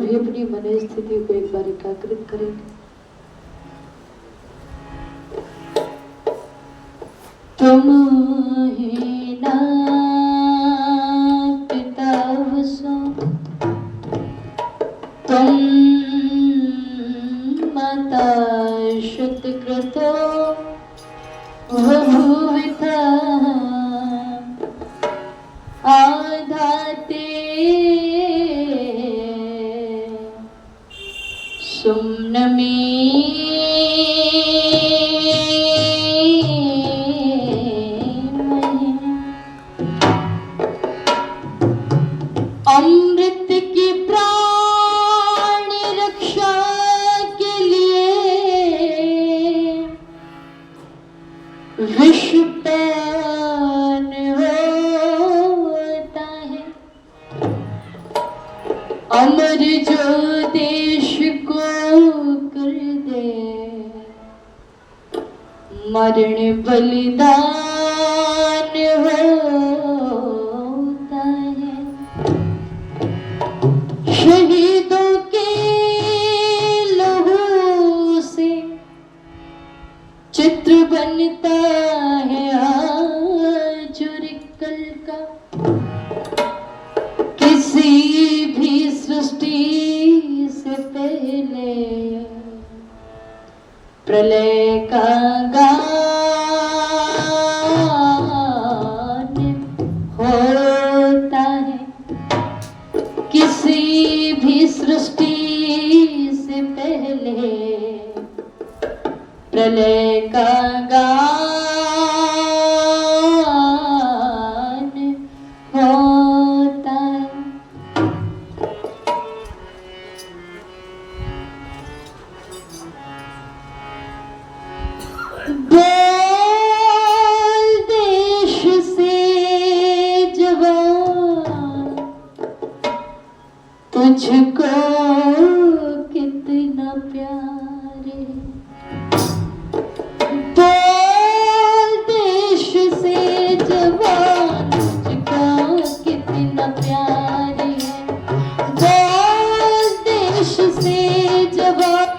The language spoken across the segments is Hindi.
सभी अपनी मन स्थिति को एक बार एकाग्रित करेंगे। तुम ही ना पिता वसो, तुम माता शुद्धकृतो बभूविता आधाते सुम्नमे अमृत की प्राण रक्षा के लिए विषपान होता है। अमर जो देश को कर दे मरण बलिदान होता है। शहीदों के लहू से चित्र बनता है आज और कल का। किसी भी सृष्टि से पहले प्रलय का गान होता है। किसी भी सृष्टि से पहले प्रलय का गान होता है। बोल देश से जवान, तुझको कितना प्यार है। बोल देश से जवान, तुझको कितना प्यार है। बोल देश से जवान,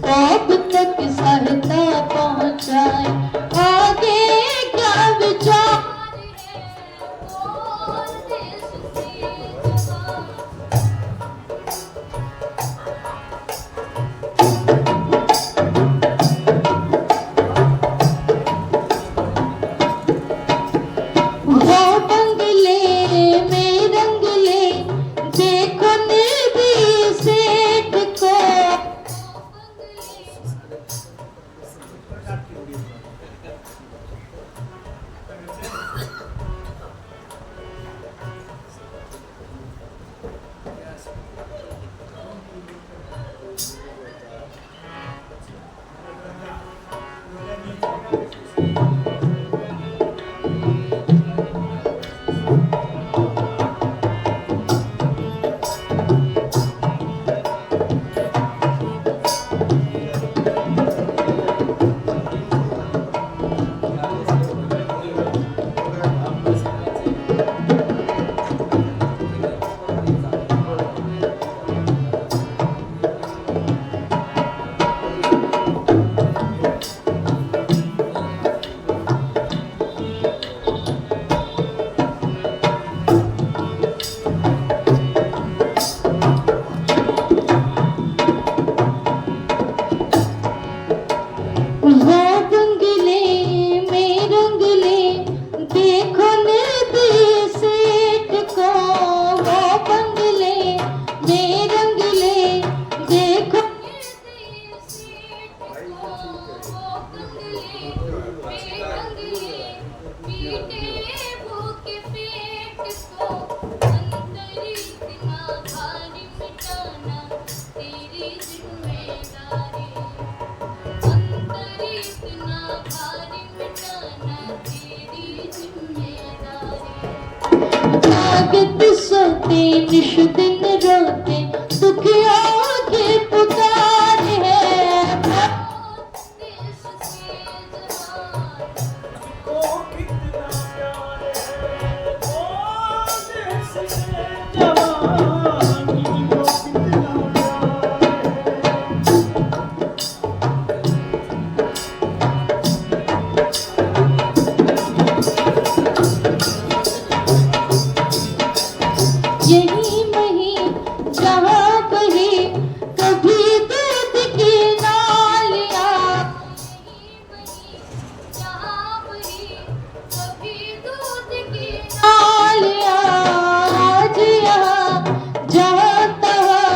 अब तक सहायता पहुंचाए। आगे क्या विचार वो बंगले में रंग ले, देखो निर्भीक सेठ को। भारी मिटाना तेरी जिम्मेदारी। जागते सोते निश दिन रोते दुखिया के पुकार है। देश से जवान ओ कितना प्यार है, ओ देश से जवानी को कितना प्यार यही नहीं जहाँ कही कभी दूध की नालियाँ। यही नहीं जहाँ कही कभी दूध की नालियाँ। आज यहाँ जहाँ तहाँ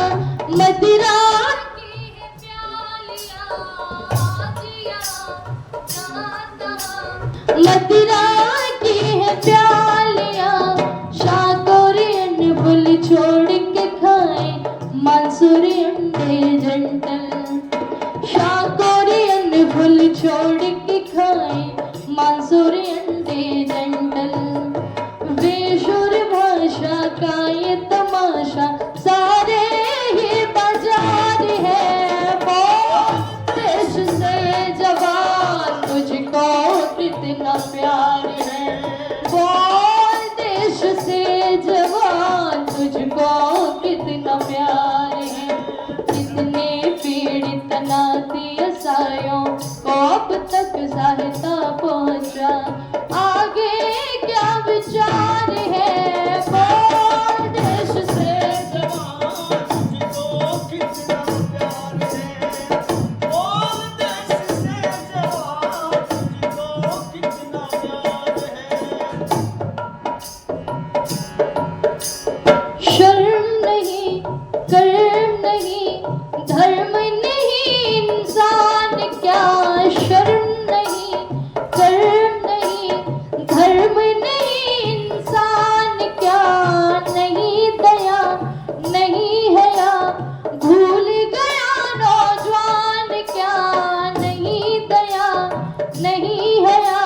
मदिरा की है प्यालियाँ। आज यहाँ जहाँ तहाँ मदिरा की है प्यालियाँ। शाकोरियन फुल छोड़ के खाए मंसूरी अंडे जंटल। शाकोरियन फुल छोड़ के खाए मंसूरी अंडे जंटल। बेशुर भाषा का ये तमाशा सारे ही बाजार है। वो देश से जवान तुझको कितना प्यार है। वो देश से जवान तुझको कितना प्यार है। कितने पीड़ित नाती सायों को अब तक सहायता पहुंचा। आगे क्या विचार है। वो देश से जवान तुझको कितना प्यार है, ओ देश से जवान तुझको कितना प्यार है। शर्म नहीं कर्म नहीं धर्म नहीं इंसान क्या। शर्म नहीं कर्म नहीं धर्म नहीं इंसान क्या। नहीं दया नहीं हया भूल गया नौजवान क्या। नहीं दया नहीं हया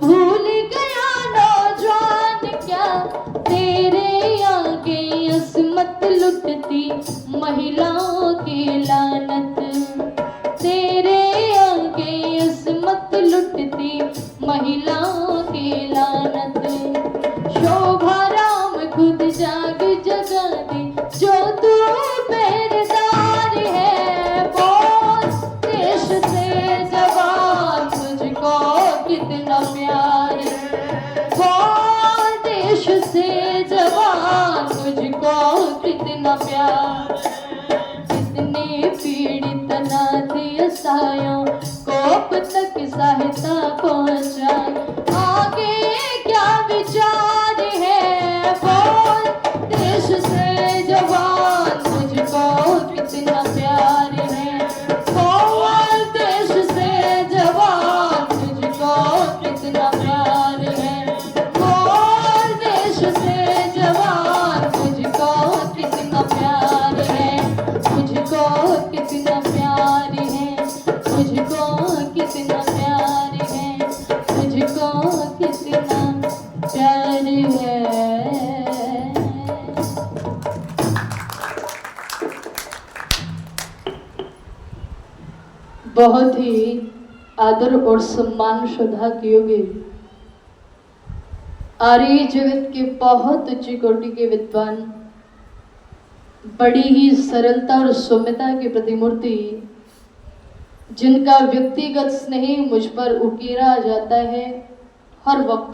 भूल गया नौजवान क्या। तेरे आगे असमत लुटती महिलाओं की लानत। तेरे आगे असमत लुटती महिलाओं की लानत। शोभा राम खुद जाग जगा दे जो तू पहरेदार है। बोल देश से जवान तुझको कितना प्यार है। बोल देश से जवान तुझको कितना प्यार है। कितने पीड़ित नाथ सायों को अब तक सहायता पहुंचा। आगे क्या विचार है। बोल देश से जवान तुझको कितना प्यार है। बोल देश से जवान तुझको कितना प्यार है। बोल देश से जवान तुझको कितना प्यार है। तुझको कितना प्यार है। तुझको कितना प्यार है। तुझको कितना प्यार है। बहुत ही आदर और सम्मान श्रद्धा कियोगे आर्य जगत के बहुत उच्च कोटि के विद्वान, बड़ी ही सरलता और सौम्यता की प्रतिमूर्ति, जिनका व्यक्तिगत स्नेह मुझ पर उकेरा जाता है हर वक्त।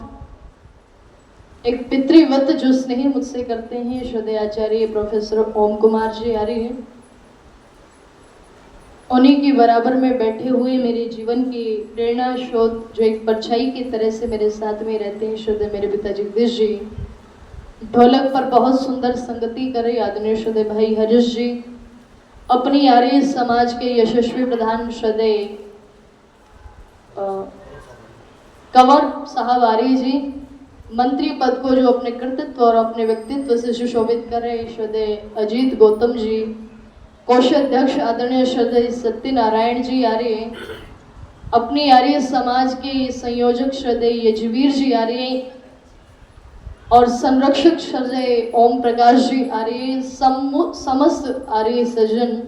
एक पितृवत जो स्नेह मुझसे करते हैं श्रद्धेय आचार्य प्रोफेसर ओम कुमार जी आर्य हैं। उन्हीं के बराबर में बैठे हुए मेरे जीवन की प्रेरणा स्रोत जो एक परछाई की तरह से मेरे साथ में रहते हैं श्रद्धेय मेरे पिता जगदीश जी। ढोलक पर बहुत सुंदर संगति कर रहे आदरणीय श्रद्धेय भाई हरीश जी। अपनी आर्य समाज के यशस्वी प्रधान श्रद्धेय कंवर साहब आर्य जी। मंत्री पद को जो अपने कृतित्व और अपने व्यक्तित्व से सुशोभित कर रहे श्रद्धेय अजीत गौतम जी। कोषाध्यक्ष आदरणीय श्रद्धेय सत्यनारायण जी आर्य। अपनी आर्य समाज के संयोजक श्रद्धेय यजुवीर जी आर्य और संरक्षक श्रद्धेय ओम प्रकाश जी आर्य, समस्त आर्य सज्जन,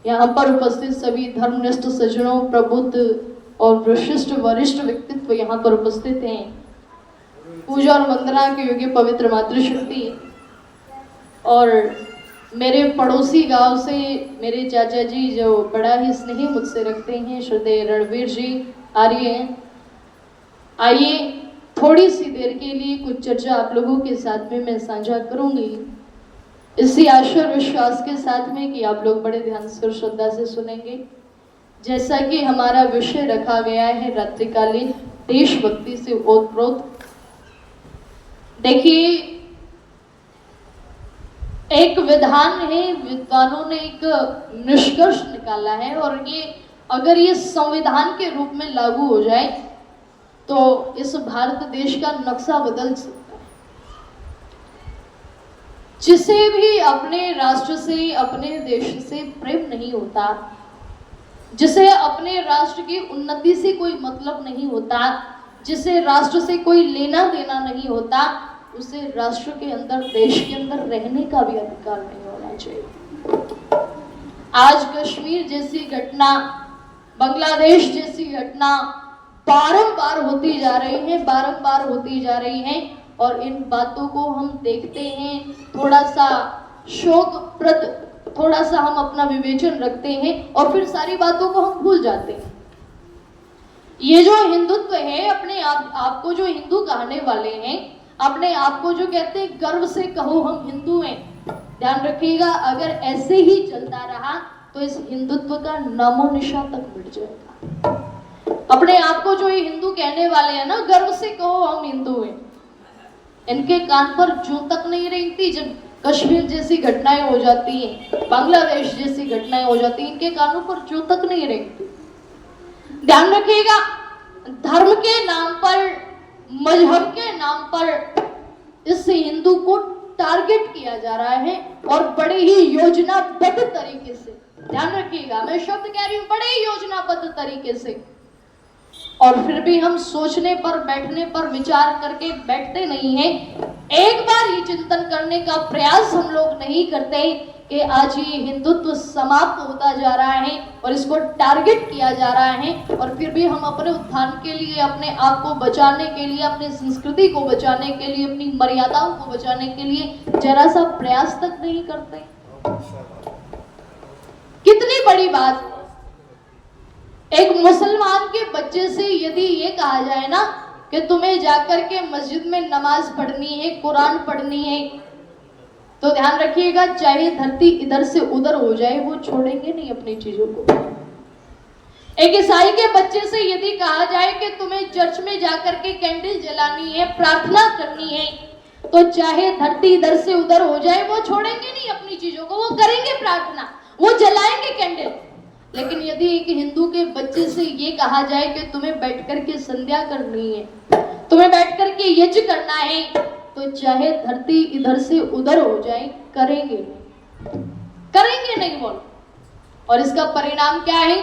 यहाँ पर उपस्थित सभी धर्मनिष्ठ सज्जनों, प्रबुद्ध और विशिष्ट वरिष्ठ व्यक्तित्व यहाँ पर उपस्थित हैं। पूजा और वंदना के योग्य पवित्र मातृशक्ति और मेरे पड़ोसी गांव से मेरे चाचा जी जो बड़ा ही स्नेह मुझसे रखते हैं, श्रद्धेय रणवीर जी आर्य हैं। आइए थोड़ी सी देर के लिए कुछ चर्चा आप लोगों के साथ में मैं साझा करूंगी, इसी आशा और विश्वास के साथ में कि आप लोग बड़े ध्यान से और श्रद्धा से सुनेंगे। जैसा कि हमारा विषय रखा गया है रात्रिकालीन देशभक्ति से ओतप्रोत। देखिए, एक विधान है, विद्वानों ने एक निष्कर्ष निकाला है और ये अगर ये संविधान के रूप में लागू हो जाए तो इस भारत देश का नक्शा बदल सकता है। जिसे भी अपने राष्ट्र से, अपने देश से प्रेम नहीं होता, जिसे अपने राष्ट्र की उन्नति से कोई मतलब नहीं होता, जिसे राष्ट्र से कोई लेना देना नहीं होता, उसे राष्ट्र के अंदर, देश के अंदर रहने का भी अधिकार नहीं होना चाहिए। आज कश्मीर जैसी घटना, बांग्लादेश जैसी घटना बारंबार होती जा रही है, बारंबार होती जा रही है और इन बातों को हम देखते हैं, थोड़ा सा शोकप्रद, थोड़ा सा हम अपना विवेचन रखते हैं और फिर सारी बातों को हम भूल जाते हैं। ये जो हिंदुत्व है, अपने आप को जो हिंदू कहने वाले हैं, अपने आप को जो कहते हैं गर्व से कहो हम हिंदू हैं, ध्यान रखिएगा, अगर ऐसे ही चलता रहा तो इस हिंदुत्व का नामो निशान तक मिट जाएगा। अपने आप को जो ये हिंदू कहने वाले हैं ना, गर्व से कहो हम हिंदू हैं, इनके कान पर जूं तक नहीं रेंगती जब कश्मीर जैसी घटनाएं हो जाती हैं, बांग्लादेश जैसी घटनाएं हो जाती हैं, इनके कानों पर जूं तक नहीं रेंगती। ध्यान रखिएगा, धर्म के नाम पर, मजहब के नाम पर इस हिंदू को टारगेट किया जा रहा है और बड़े ही योजनाबद्ध तरीके से, ध्यान रखिएगा, मैं शब्द कह रही हूं, बड़े ही योजनाबद्ध तरीके से। और फिर भी हम सोचने पर, बैठने पर, विचार करके बैठते नहीं हैं। एक बार ये चिंतन करने का प्रयास हम लोग नहीं करते कि आज ये हिंदुत्व समाप्त होता जा रहा है और इसको टारगेट किया जा रहा है और फिर भी हम अपने उत्थान के लिए, अपने आप को बचाने के लिए, अपनी संस्कृति को बचाने के लिए, अपनी मर्यादाओं को बचाने के लिए जरा सा प्रयास तक नहीं करते। कितनी बड़ी बात। एक मुसलमान के बच्चे से यदि ये कहा जाए ना कि तुम्हें जाकर के मस्जिद में नमाज पढ़नी है, कुरान पढ़नी है, तो ध्यान रखिएगा, चाहे धरती इधर से उधर हो जाए, वो छोड़ेंगे नहीं अपनी चीजों को। एक ईसाई के बच्चे से यदि कहा जाए कि तुम्हें चर्च में जाकर के कैंडल जलानी है, प्रार्थना करनी है, तो चाहे धरती इधर से उधर हो जाए, वो छोड़ेंगे नहीं अपनी चीजों को, वो करेंगे प्रार्थना, वो जलाएंगे कैंडल। लेकिन यदि एक हिंदू के बच्चे से ये कहा जाए कि तुम्हें बैठ करके संध्या करनी है, तुम्हें बैठ करके यज्ञ करना है, तो चाहे धरती इधर से उधर हो जाए, करेंगे नहीं बोल। और इसका परिणाम क्या है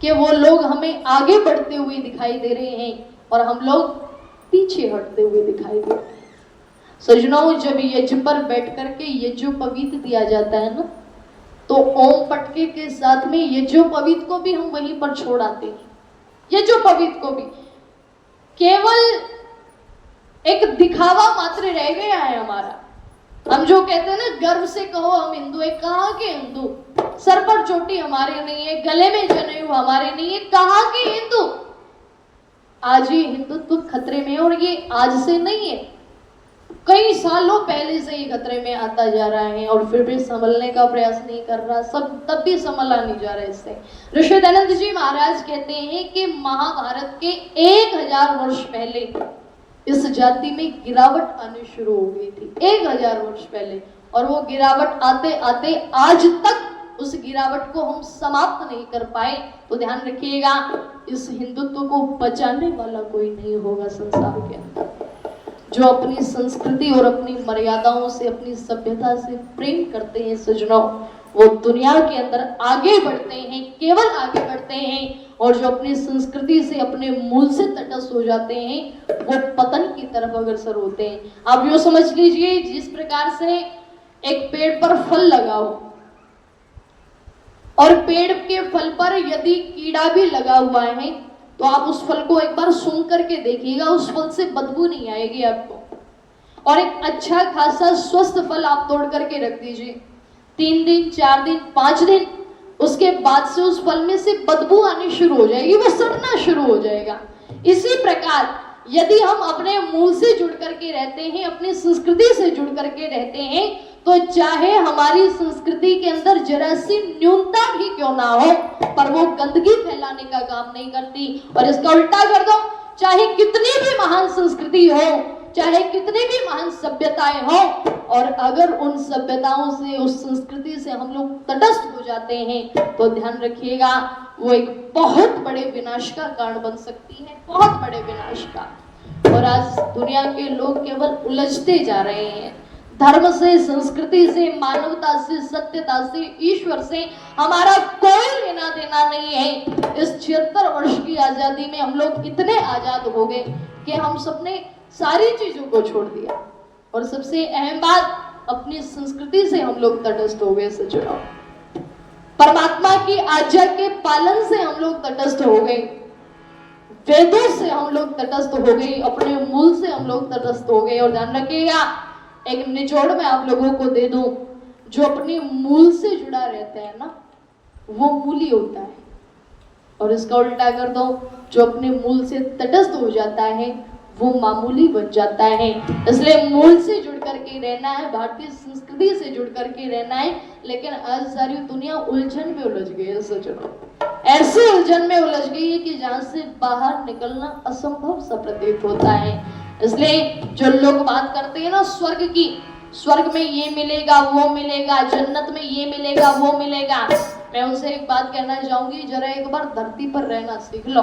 कि वो लोग हमें आगे बढ़ते हुए दिखाई दे रहे हैं और हम लोग पीछे हटते हुए दिखाई दे रहे हैं। सज्जनों, जब यज्ञ पर बैठ करके यज्ञोपवीत दिया जाता है ना, तो ओम पटके के साथ में यज्ञोपवीत को भी हम वहीं पर छोड़ आते हैं। यज्ञोपवीत को भी केवल एक दिखावा मात्र रह गया है हमारा। हम जो कहते हैं ना, गर्व से कहो हम हिंदू है, कहाँ के हिंदू? सर पर चोटी हमारे नहीं है, गले में जनेऊ हमारे नहीं है, कहाँ के हिंदू? आज ये हिंदुत्व खतरे में है और ये आज से नहीं है, कई सालों पहले से ही खतरे में आता जा रहा है और फिर भी संभलने का प्रयास नहीं कर रहा, सब तब भी संभला नहीं जा रहा है इससे। ऋषि दयानंद जी महाराज कहते हैं कि महाभारत के 1000 वर्ष पहले इस जाति में गिरावट आनी शुरू हो गई थी, 1000 वर्ष पहले, और वो गिरावट आते आते आज तक उस गिरावट को हम समाप्त नहीं कर पाए। तो ध्यान रखिएगा, इस हिंदुत्व को बचाने वाला कोई नहीं होगा संसार के अंदर। जो अपनी संस्कृति और अपनी मर्यादाओं से, अपनी सभ्यता से प्रेम करते हैं सज्जनों, वो दुनिया के अंदर आगे बढ़ते हैं, केवल आगे बढ़ते हैं और जो अपनी संस्कृति से, अपने मूल से तटस्थ हो जाते हैं, वो पतन की तरफ अग्रसर होते हैं। आप यूँ समझ लीजिए, जिस प्रकार से एक पेड़ पर फल लगा हो और पेड़ के फल पर यदि कीड़ा भी लगा हुआ है तो आप उस फल को एक बार सूंघ करके देखिएगा, उस फल से बदबू नहीं आएगी आपको। और एक अच्छा खासा स्वस्थ फल आप तोड़ करके रख दीजिए, 3 दिन, 4 दिन, 5 दिन, उसके बाद से उस फल में से बदबू आनी शुरू हो जाएगी, वो सड़ना शुरू हो जाएगा। इसी प्रकार यदि हम अपने मूल से जुड़ करके रहते हैं, अपनी संस्कृति से जुड़ करके रहते हैं, तो चाहे हमारी संस्कृति के अंदर जरा सी न्यूनता भी क्यों ना हो, पर वो गंदगी फैलाने का काम नहीं करती। और इसका उल्टा कर दो, चाहे कितनी भी महान संस्कृति हो, चाहे कितनी भी महान सभ्यताएं हो, और अगर उन सभ्यताओं से, उस संस्कृति से हम लोग तटस्थ हो जाते हैं, तो ध्यान रखिएगा वो एक बहुत बड़े विनाश का कारण बन सकती है, बहुत बड़े विनाश का। और आज दुनिया के लोग केवल उलझते जा रहे हैं। धर्म से, संस्कृति से, मानवता से, सत्यता से, ईश्वर से हमारा कोई लेना देना नहीं है। इस 76 वर्ष की आजादी में हम लोग इतने आजाद हो गए कि हम सबने सारी चीजों को छोड़ दिया, और सबसे अहम बात, अपनी संस्कृति से हम लोग तटस्थ हो गए। सज्जनों, परमात्मा की आज्ञा के पालन से हम लोग तटस्थ हो गए, वेदों से हम लोग तटस्थ हो गए, अपने मूल से हम लोग तटस्थ हो गए। और ध्यान रखिएगा, एक निचोड़ में आप लोगों को दे दूं, जो अपने मूल से जुड़ा रहता है ना, वो मूली होता है। और इसका उल्टा कर दो, जो अपने मूल से तटस्थ हो जाता है, वो मामूली बन जाता है। इसलिए मूल से जुड़ करके रहना है, भारतीय संस्कृति से जुड़ करके रहना है। लेकिन आज सारी दुनिया उलझन में उलझ गई है सज्जनों, ऐसे उलझन में उलझ गई है कि जहां से बाहर निकलना असंभव सा प्रतीत होता है। इसलिए जो लोग बात करते हैं ना स्वर्ग की, स्वर्ग में ये मिलेगा, वो मिलेगा, जन्नत में ये मिलेगा, वो मिलेगा, मैं उनसे एक बात कहना चाहूंगी, जरा एक बार धरती पर रहना सीख लो,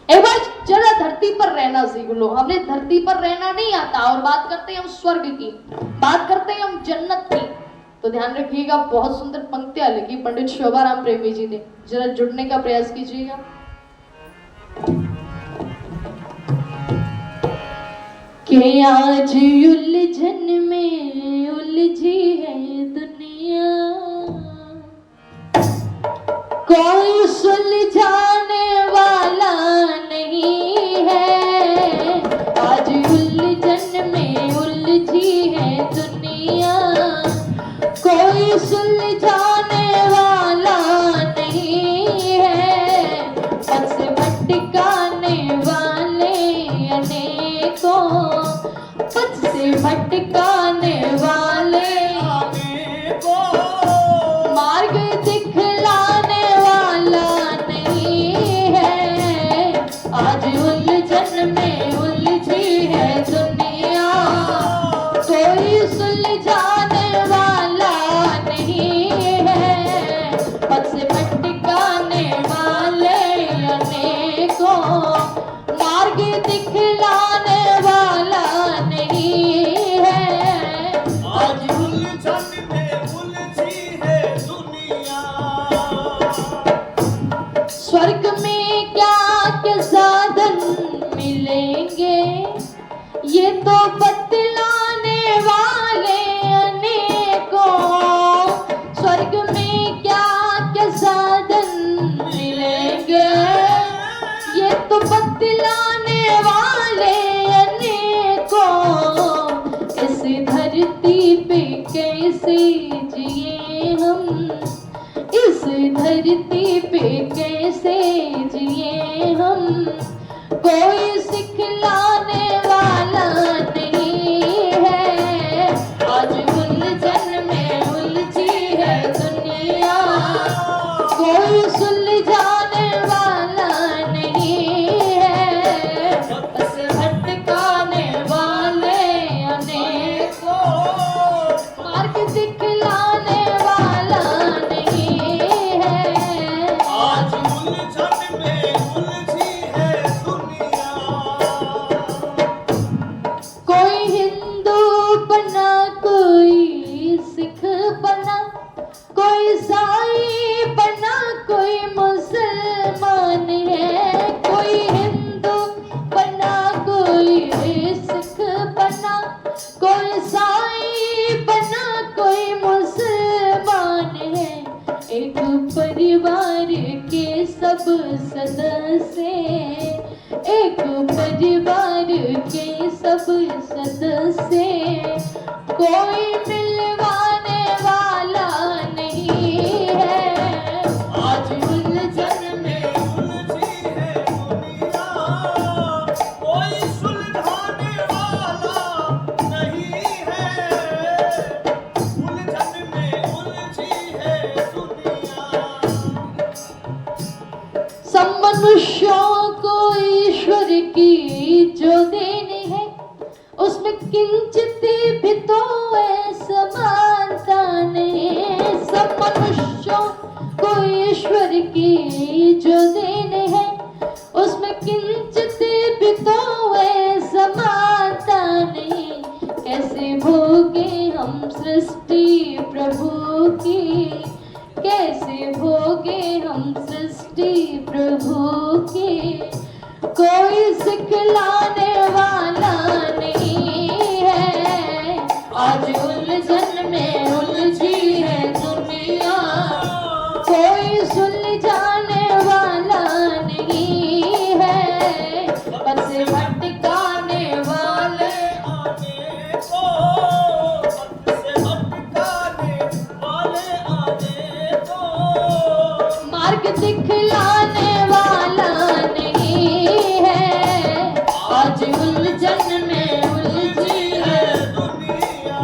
एक बार जरा धरती पर रहना सीख लो। हमें धरती पर रहना नहीं आता, और बात करते हैं हम स्वर्ग की, बात करते हैं हम जन्नत की। तो ध्यान रखिएगा, बहुत सुंदर पंक्तियां लिखी पंडित शोभाराम प्रेमी जी ने, जरा जुड़ने का प्रयास कीजिएगा। कि आज उलझन में उलझी है दुनिया, कोई सुलझाने वाला नहीं है। आज उलझन में उलझी है दुनिया, कोई सुलझाने वाला नहीं है। पथ से भटकाने वाले अनेकों, पथ से भटकाने वाले मार्ग दिखलाने वाला नहीं है। आज उलझन में उलझी है दुनिया, कोई सुलझाने वाला नहीं है। पथ से भटकाने वाले अनेकों, मार्ग दिखलाने वाला नहीं है। आज उलझन में उलझी है दुनिया, स्वर्ग में क्या क्या साधन मिलेंगे, ये तो बतलाने वाले अनेकों। स्वर्ग में क्या क्या साधन मिलेंगे, ये तो बतलाने वाले अनेकों। इस धरती पे कैसे जिए हम, इस धरती पे कैसे जिए हम, कोई सिखलाने वाला नहीं है। आज उलझन में उलझी है दुनिया, कोई सुलझाने वाला नहीं है। बस भटकाने वाले अनेकों, मार्ग दिखलाने वाला नहीं है। परिवार के सब सदस्य, कोई मिलवाने वाला नहीं है। आज उलझन में उलझी है दुनिया, कोई सुलझाने वाला नहीं है। उलझन में उलझी है दुनिया। सब मनुष्यों को ईश्वर की जो देनी है, उसमें किंचित भी तो समानता नहीं। सब मनुष्यों को ईश्वर की जो देनी है, उसमें किंचित भी तो समानता नहीं। कैसे भोगे हम सृष्टि प्रभु की, कैसे भोगे हम सृष्टि प्रभु की। कोई सिखलाने वाला नहीं है। आज उलझन में उलझी है दुनिया, कोई सुलझाने वाला नहीं है। बस भटकाने वाले आने को, वक्त से भटकाने वाले आने को। मार्ग दिखलाने वाला नहीं है। आज उलझन में उलझी है दुनिया।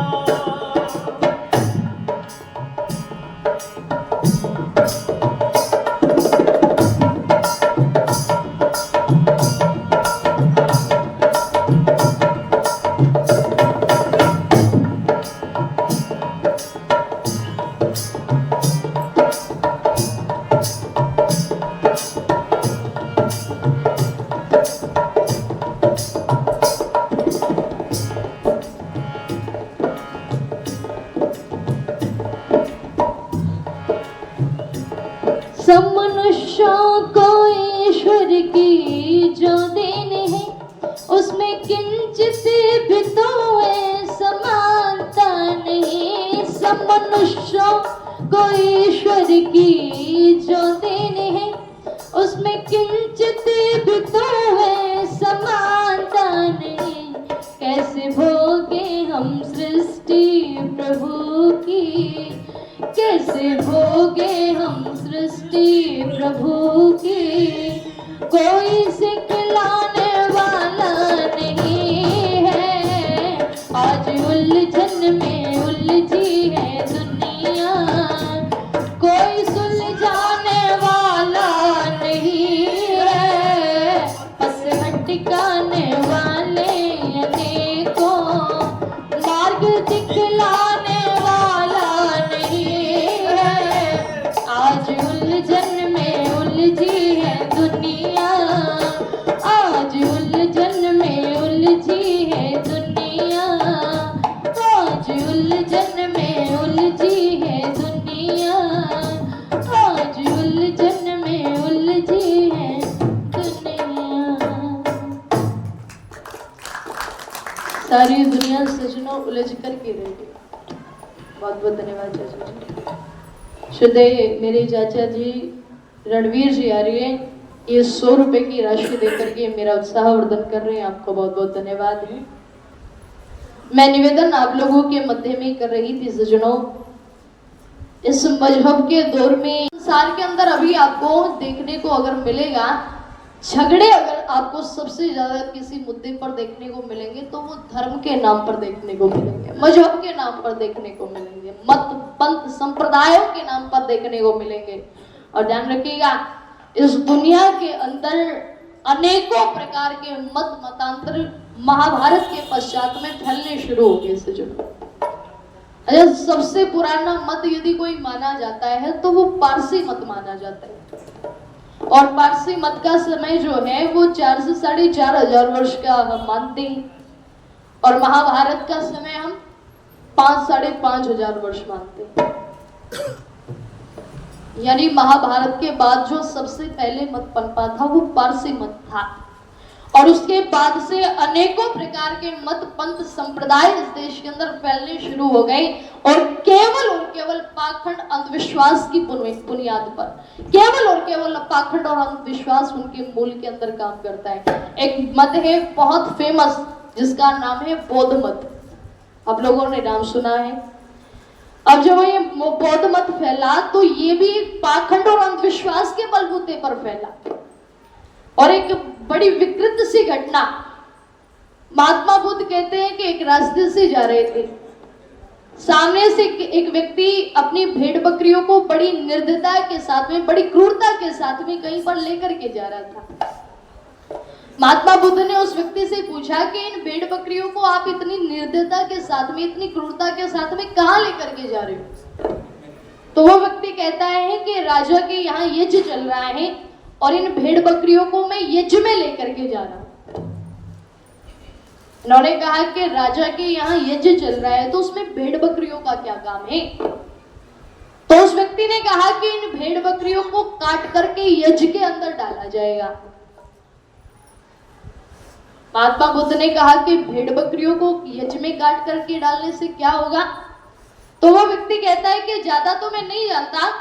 सब मनुष्यों को ईश्वर की जो देनी है, उसमें किंचित भी तो समानता नहीं। सब मनुष्यों को ईश्वर की जो देनी है, उसमें किंचित भी तो समानता नहीं। कैसे भोगे हम सृष्टि प्रभु की, कैसे भोगे हम सृष्टि प्रभु की। कोई सिखलाने वाला नहीं है। आज उलझन में उलझी है दुनिया, कोई सुलझाने वाला नहीं है। बस भटकाने वाले अनेकों, मार्ग दिखलाने वाला नहीं है। आज उलझन में उलझी है दुनिया, आज उलझन में उलझी है दुनिया। आज उलझन में उलझी है दुनिया, आज उलझन में उलझी है दुनिया। सारी दुनिया सजनों उलझ कर के रह गई। बहुत बहुत धन्यवाद चाचा जी। श्रद्धेय मेरे चाचा जी रणवीर जी आ रही है, ये 100 रुपए की राशि देकर के मेरा उत्साहवर्धन कर रहे हैं। आपको बहुत बहुत धन्यवाद है। मैं निवेदन आप लोगों के मध्य में कर रही थी सजनों, इस मजहब के दौर में संसार के अंदर अभी आपको देखने को अगर मिलेगा झगड़े, अगर आपको सबसे ज्यादा किसी मुद्दे पर देखने को मिलेंगे तो वो धर्म के नाम पर देखने को मिलेंगे, मजहब के नाम पर देखने को मिलेंगे, मत पंथ संप्रदायों के नाम पर देखने को मिलेंगे। और ध्यान रखिएगा, इस दुनिया के अंदर अनेकों प्रकार के मत मतांतर महाभारत के पश्चात में फैलने शुरू हो गए सजनों। अच्छा, सबसे पुराना मत यदि कोई माना जाता है तो वो पारसी मत माना जाता है, और पारसी मत का समय जो है वो 4 से 4,500 वर्ष का हम मानते हैं, और महाभारत का समय हम 5,500 वर्ष मानते हैं। यानी महाभारत के बाद जो सबसे पहले मत पनपा था वो पारसी मत था, और उसके बाद से अनेकों प्रकार के मत पंथ संप्रदाय इस देश के अंदर फैलने शुरू हो गए और केवल पाखंड अंधविश्वास की बुनियाद पर केवल और केवल पाखंड और अंधविश्वास उनके मूल के अंदर काम करता है। एक मत है बहुत फेमस जिसका नाम है बौद्ध मत। आप लोगों ने नाम सुना है। अब जब ये बौद्ध मत फैला तो ये भी पाखंड और अंधविश्वास के बलबूते पर फैला और एक बड़ी विकृत सी घटना। महात्मा बुद्ध कहते हैं कि एक रास्ते से जा रहे थे, सामने से एक व्यक्ति अपनी भेड़ बकरियों को बड़ी निर्दयता के साथ में, बड़ी क्रूरता के साथ में कहीं पर लेकर के जा रहा था। महात्मा बुद्ध ने उस व्यक्ति से पूछा कि इन भेड़ बकरियों को आप इतनी निर्दयता के साथ में, इतनी क्रूरता के साथ में कहां लेकर के जा रहे हो? तो वो व्यक्ति कहता है कि राजा के यहाँ यज्ञ चल रहा है और इन भेड़ बकरियों को मैं यज्ञ में लेकर के जा रहा हूं। उन्होंने कहा कि राजा के यहाँ यज्ञ चल रहा है तो उसमें भेड़ बकरियों का क्या काम है? तो उस व्यक्ति ने कहा कि इन भेड़ बकरियों को काट करके यज्ञ के अंदर डाला जाएगा। महात्मा बुद्ध ने कहा कि भेड़ बकरियों को यज्ञ में काट करके डालने से क्या होगा? तो वो व्यक्ति कहता है कि ज्यादा तो मैं नहीं जानता,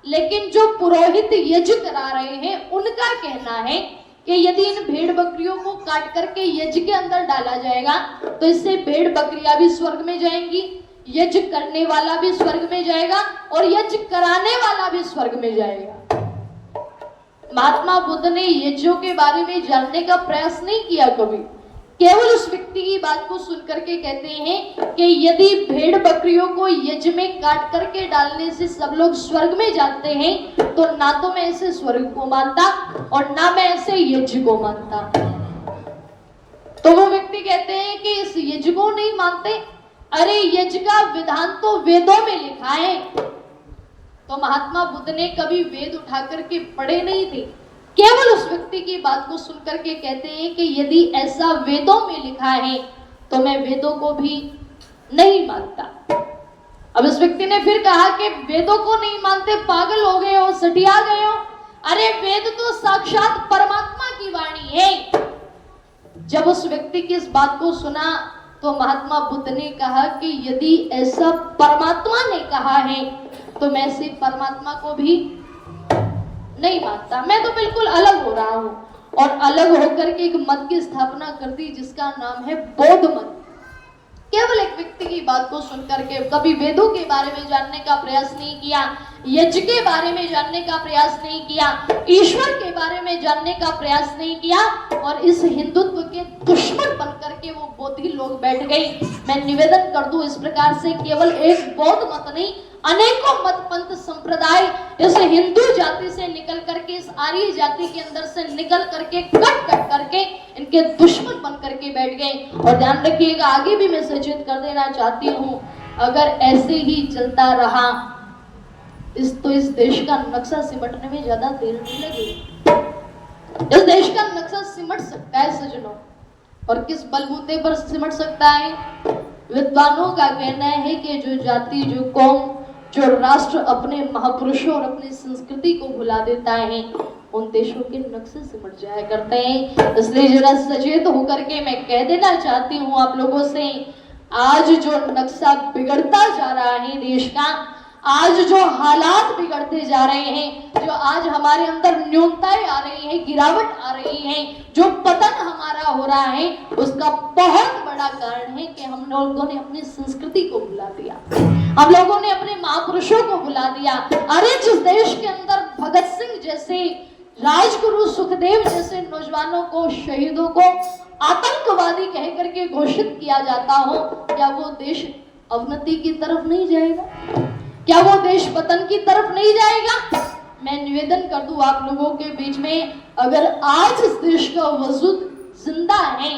लेकिन जो पुरोहित यज्ञ करा रहे हैं उनका कहना है कि यदि इन भेड़ बकरियों को काट करके यज्ञ के अंदर डाला जाएगा तो इससे भेड़ बकरियां भी स्वर्ग में जाएंगी, यज्ञ करने वाला भी स्वर्ग में जाएगा और यज्ञ कराने वाला भी स्वर्ग में जाएगा। महात्मा बुद्ध ने यज्ञों के बारे में जानने का प्रयास नहीं किया कभी, केवल उस व्यक्ति की बात को सुनकर के कहते हैं कि यदि भेड़ बकरियों को यज्ञ में काट करके डालने से सब लोग स्वर्ग में जाते हैं तो ना तो मैं ऐसे स्वर्ग को मानता और ना मैं ऐसे यज्ञ को मानता। तो वो व्यक्ति कहते हैं कि इस यज्ञ को नहीं मानते, अरे यज्ञ का विधान तो वेदों में लिखा है। तो महात्मा बुद्ध ने कभी वेद उठा करके पढ़े नहीं थे, केवल उस व्यक्ति की बात को सुनकर के कहते हैं कि यदि ऐसा वेदों में लिखा है तो मैं वेदों को भी नहीं मानता। अब इस व्यक्ति ने फिर कहा कि वेदों को नहीं मानते, पागल हो गए हो, सटिया गए हो, अरे वेद तो साक्षात परमात्मा की वाणी है। जब उस व्यक्ति की इस बात को सुना तो महात्मा बुद्ध ने कहा कि यदि ऐसा परमात्मा ने कहा है तो मैं से परमात्मा को भी नहीं मानता, मैं तो बिल्कुल अलग हो रहा हूं। और अलग होकर के एक मत की स्थापना कर दी जिसका नाम है बौद्ध मत। केवल एक व्यक्ति की बात को सुनकर के कभी वेदों के बारे में जानने का प्रयास नहीं किया, यज्ञ के बारे में जानने का प्रयास नहीं किया, ईश्वर के बारे में जानने का प्रयास नहीं किया और इस हिंदुत्व के दुश्मन बनकर के वो बोधी लोग बैठ गए। मैं निवेदन कर दूं इस प्रकार से केवल एक बौद्ध मत नहीं, अनेकों मत पंथ संप्रदाय इस हिंदू जाति से निकल करके, इस आर्य जाति के अंदर से निकल करके कट करके इनके दुश्मन बन करके बैठ गए। और ध्यान रखिएगा, आगे भी मैं सचेत कर देना चाहती हूँ, अगर ऐसे ही चलता रहा इस देश का नक्शा सिमटने में ज्यादा देर नहीं लगेगी। इस देश का नक्शा सिमट सकता है सजनों, और किस बलबूते पर सिमट सकता है? विद्वानों का कहना है कि जो जाति, जो कौम, जो राष्ट्र अपने महापुरुषों और अपनी संस्कृति को भुला देता है उन देशों के नक्शे सिमट जाया करते हैं। इसलिए जरा सचेत होकर के मैं कह देना चाहती हूँ आप लोगों से, आज जो नक्शा बिगड़ता जा रहा है देश का, आज जो हालात बिगड़ते जा रहे हैं, जो आज हमारे अंदर न्यूनताएं आ रही है, गिरावट आ रही है, जो पतन हमारा हो रहा है, उसका बहुत बड़ा कारण है कि हम लोगों ने अपनी संस्कृति को भुला दिया, हम लोगों ने अपने महापुरुषों को भुला दिया। अरे जिस देश के अंदर भगत सिंह जैसे, राजगुरु सुखदेव जैसे नौजवानों को, शहीदों को आतंकवादी कह करके घोषित किया जाता हो, क्या वो देश अवनति की तरफ नहीं जाएगा? क्या वो देश पतन की तरफ नहीं जाएगा? मैं निवेदन कर दूं आप लोगों के बीच में, अगर आज इस देश का वजूद जिंदा है,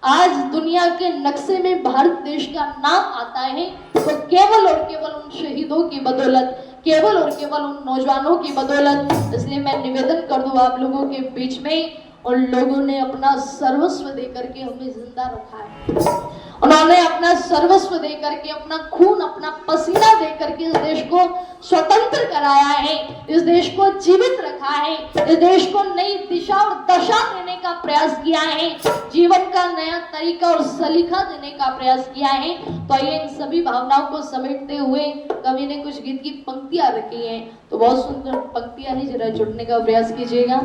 आज दुनिया के नक्शे में भारत देश का नाम आता है, तो केवल और केवल उन शहीदों की बदौलत, केवल और केवल उन नौजवानों की बदौलत। इसलिए मैं निवेदन कर दूं आप लोगों के बीच में, उन लोगों ने अपना सर्वस्व देकर के हमें जिंदा रखा है। उन्होंने अपना सर्वस्व देकर के, अपना खून, अपना पसीना देकर के इस देश को स्वतंत्र कराया है, इस देश को जीवित रखा है, इस देश को नई दिशा और दशा देने का प्रयास किया है, जीवन का नया तरीका और सलीका देने का प्रयास किया है। तो ये इन सभी भावनाओं को समेटते हुए कवि ने कुछ गीत की पंक्तियां रखी हैं, तो बहुत सुंदर पंक्तियां हैं, जरा जुड़ने का प्रयास कीजिएगा।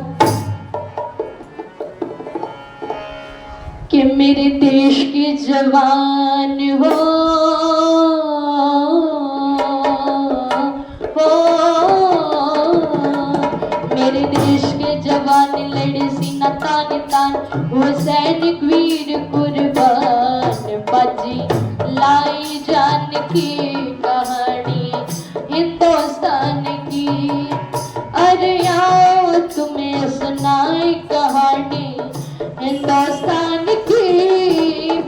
कि मेरे देश के जवान हो मेरे देश के जवान लड़े सीना तान तान, वो सैनिक वीर कुर्बान, बाजी लाई जान की कहानी हिंदुस्तान की। अरे आओ तुम्हें सुनाए कहानी हिंदुस्तान की।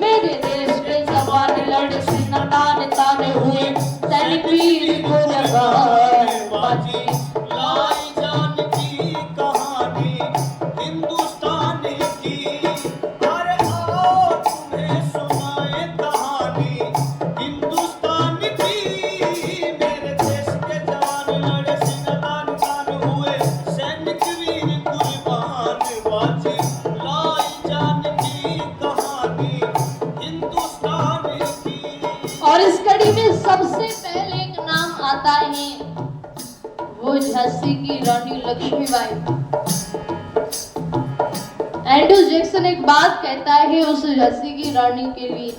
मेरे देश के जवान लड़े सीना तान तान, हुए सैनिक वीर कुर्बान, बाजी लाई जान की कहानी हिंदुस्तान की। अरे आओ तुम्हें सुनाए कहानी हिंदुस्तान की। मेरे देश के जवान लड़े सीना तान तान, हुए सैनिक वीर कुर्बान, बाजी लाई जान की कहानी हिंदुस्तान की। और इस कड़ी में सबसे पहले एक नाम आता है, वो झांसी की रानी लक्ष्मीबाई। एंड्रू जैक्सन एक बात कहता है उस झांसी की रानी के लिए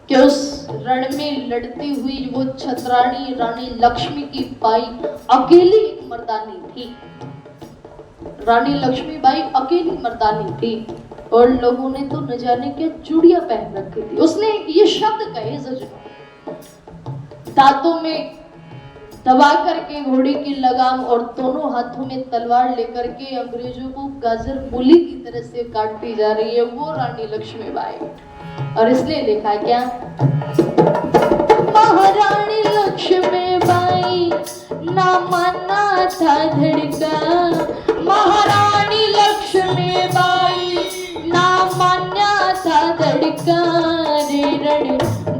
कि उस रण में लड़ती हुई वो छतरानी रानी लक्ष्मी की बाई अकेली एक मर्दानी थी। रानी लक्ष्मीबाई अकेली मर्दानी थी और लोगों ने तो न जाने क्या चूड़ियां पहन रखी थी। उसने ये शब्द कहे, दांतों में दबा करके घोड़े की लगाम और दोनों हाथों में तलवार लेकर के अंग्रेजों को गाजर मूली की तरह से काटती जा रही है वो रानी लक्ष्मीबाई। और इसलिए लिखा क्या, महारानी लक्ष्मीबाई ना माना था धड़का, महारानी लक्ष्मीबाई ना मान्या था धड़का, रे रण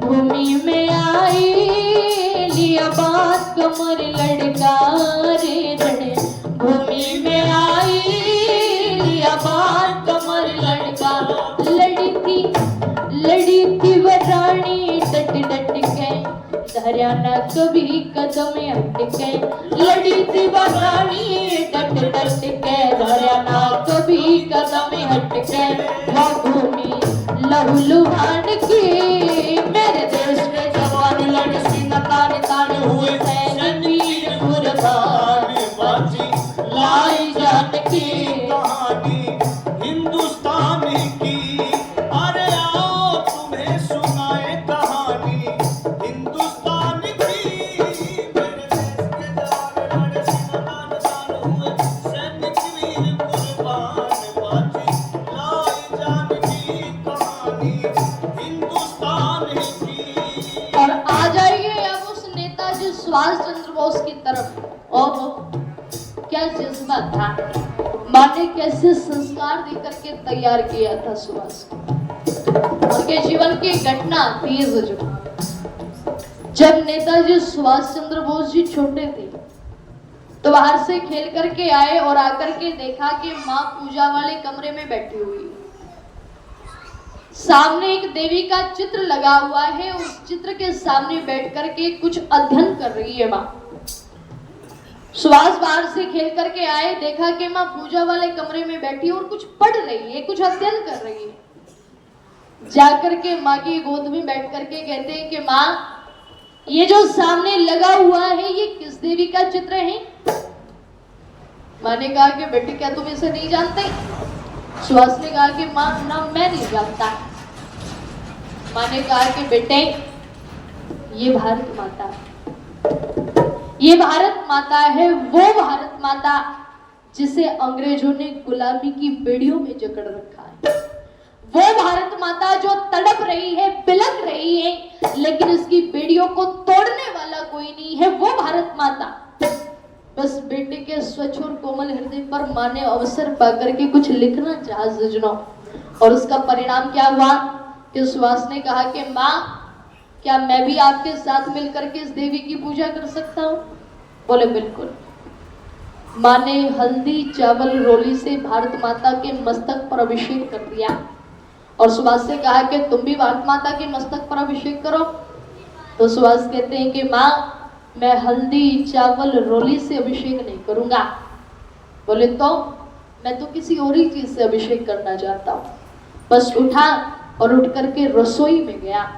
भूमि में आई लिया बात कमर लड़का, रे रण भूमि में आई लिया बात कमर लड़का। लड़ी थी वह रानी डट डट के, धरा न कभी कदम हट के, लड़ी थी वह रानी डट डट के, धरा न कभी कदम हट के, वह भूमि लहूलुहान की। मेरे देश के जवान लड़ सीना तान तान, हुए सैनिक वीर कुर्बान, बाजी लाई जान की कहानी हिंदुस्तान की। अरे आओ तुम्हें सुनाए कहानी हिंदुस्तान की। मेरे देश के जवान लड़े सीना तान तान, हुए सैनिक वीर कुर्बान, बाजी लाई जान की कहानी हिंदुस्तान की। और आ जाइए अब उस नेताजी सुभाष चंद्र बोस की तरफ। और क्या जज्बा था, माँ ने कैसे संस्कार देकर के तैयार किया था सुभाष को। उनके जीवन की घटना थी जब नेताजी सुभाष चंद्र बोस जी छोटे थे तो बाहर से खेल करके आए और आकर के देखा कि माँ पूजा वाले कमरे में बैठी हुई, सामने एक देवी का चित्र लगा हुआ है, उस चित्र के सामने बैठ करके कुछ अध्ययन कर रही है माँ। सुभाष बाहर से खेल करके आए, देखा कि माँ पूजा वाले कमरे में बैठी और कुछ पढ़ रही है, कुछ अध्ययन कर रही है। जाकर के माँ की गोद में बैठ करके कहते हैं कि माँ, ये जो सामने लगा हुआ है ये किस देवी का चित्र है? माँ ने कहा कि बेटी क्या तुम इसे नहीं जानते? सुभाष ने कहा कि माँ ना मैं नहीं जानता। माँ ने कहा कि बेटे ये भारत माता है, ये भारत माता है, वो भारत माता जिसे अंग्रेजों ने गुलामी की बेड़ियों में जकड़ रखा है, वो भारत माता जो तड़प रही है, बिलख रही है, लेकिन इसकी बेड़ियों को तोड़ने वाला कोई नहीं है, वो भारत माता। बस बेटे के स्वच्छ और कोमल हृदय पर माँ ने अवसर पाकर के कुछ लिखना चाहा सजनों। और उसका परिणाम क्या हुआ कि सुहास ने कहा कि माँ, क्या मैं भी आपके साथ मिलकर के इस देवी की पूजा कर सकता हूँ? बोले बिल्कुल। माँ ने हल्दी चावल रोली से भारत माता के मस्तक पर अभिषेक कर दिया और सुहास से कहा कि तुम भी भारत माता के मस्तक पर अभिषेक करो। तो सुहास कहते हैं कि माँ, मैं हल्दी चावल रोली से अभिषेक नहीं करूंगा। बोले तो? मैं तो किसी और ही चीज से अभिषेक करना चाहता हूँ। बस उठा और उठ करके रसोई में गया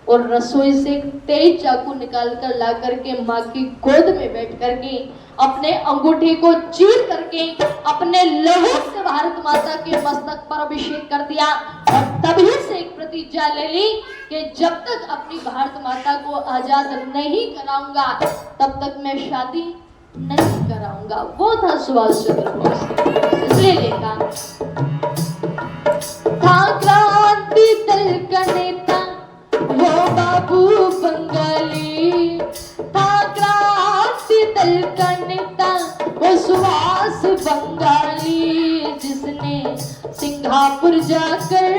और रसोई से एक तेज चाकू निकाल कर ला करके माँ की गोद में बैठ करके अपने अंगूठे को चीर करके अपने लहू से भारत माता के मस्तक पर अभिषेक कर दिया और तभी से एक प्रतिज्ञा ले ली कि जब तक अपनी भारत माता को आजाद नहीं कराऊंगा तब तक मैं शादी नहीं कराऊंगा। वो था सुभाष चंद्र बोस। इसलिए लिखा था क्रांति दल का नेता वो बाबू बंगाली, था क्रांति दल का नेता वो सुभाष बंगाली, जिसने सिंगापुर जाकर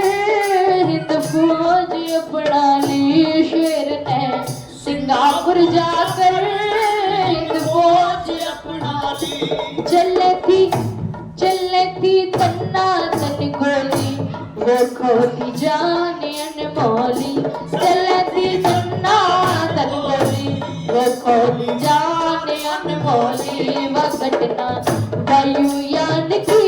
हिंद फौज अपना ली। शेर ने सिंगापुर जाकर हिंद फौज अपना ली। चले थी तन्ना तन गोली वो खोती जाने अनमोली। चले थी तन्ना तन गोली वो खोती जाने अनमोली। वह घटना वायुयान की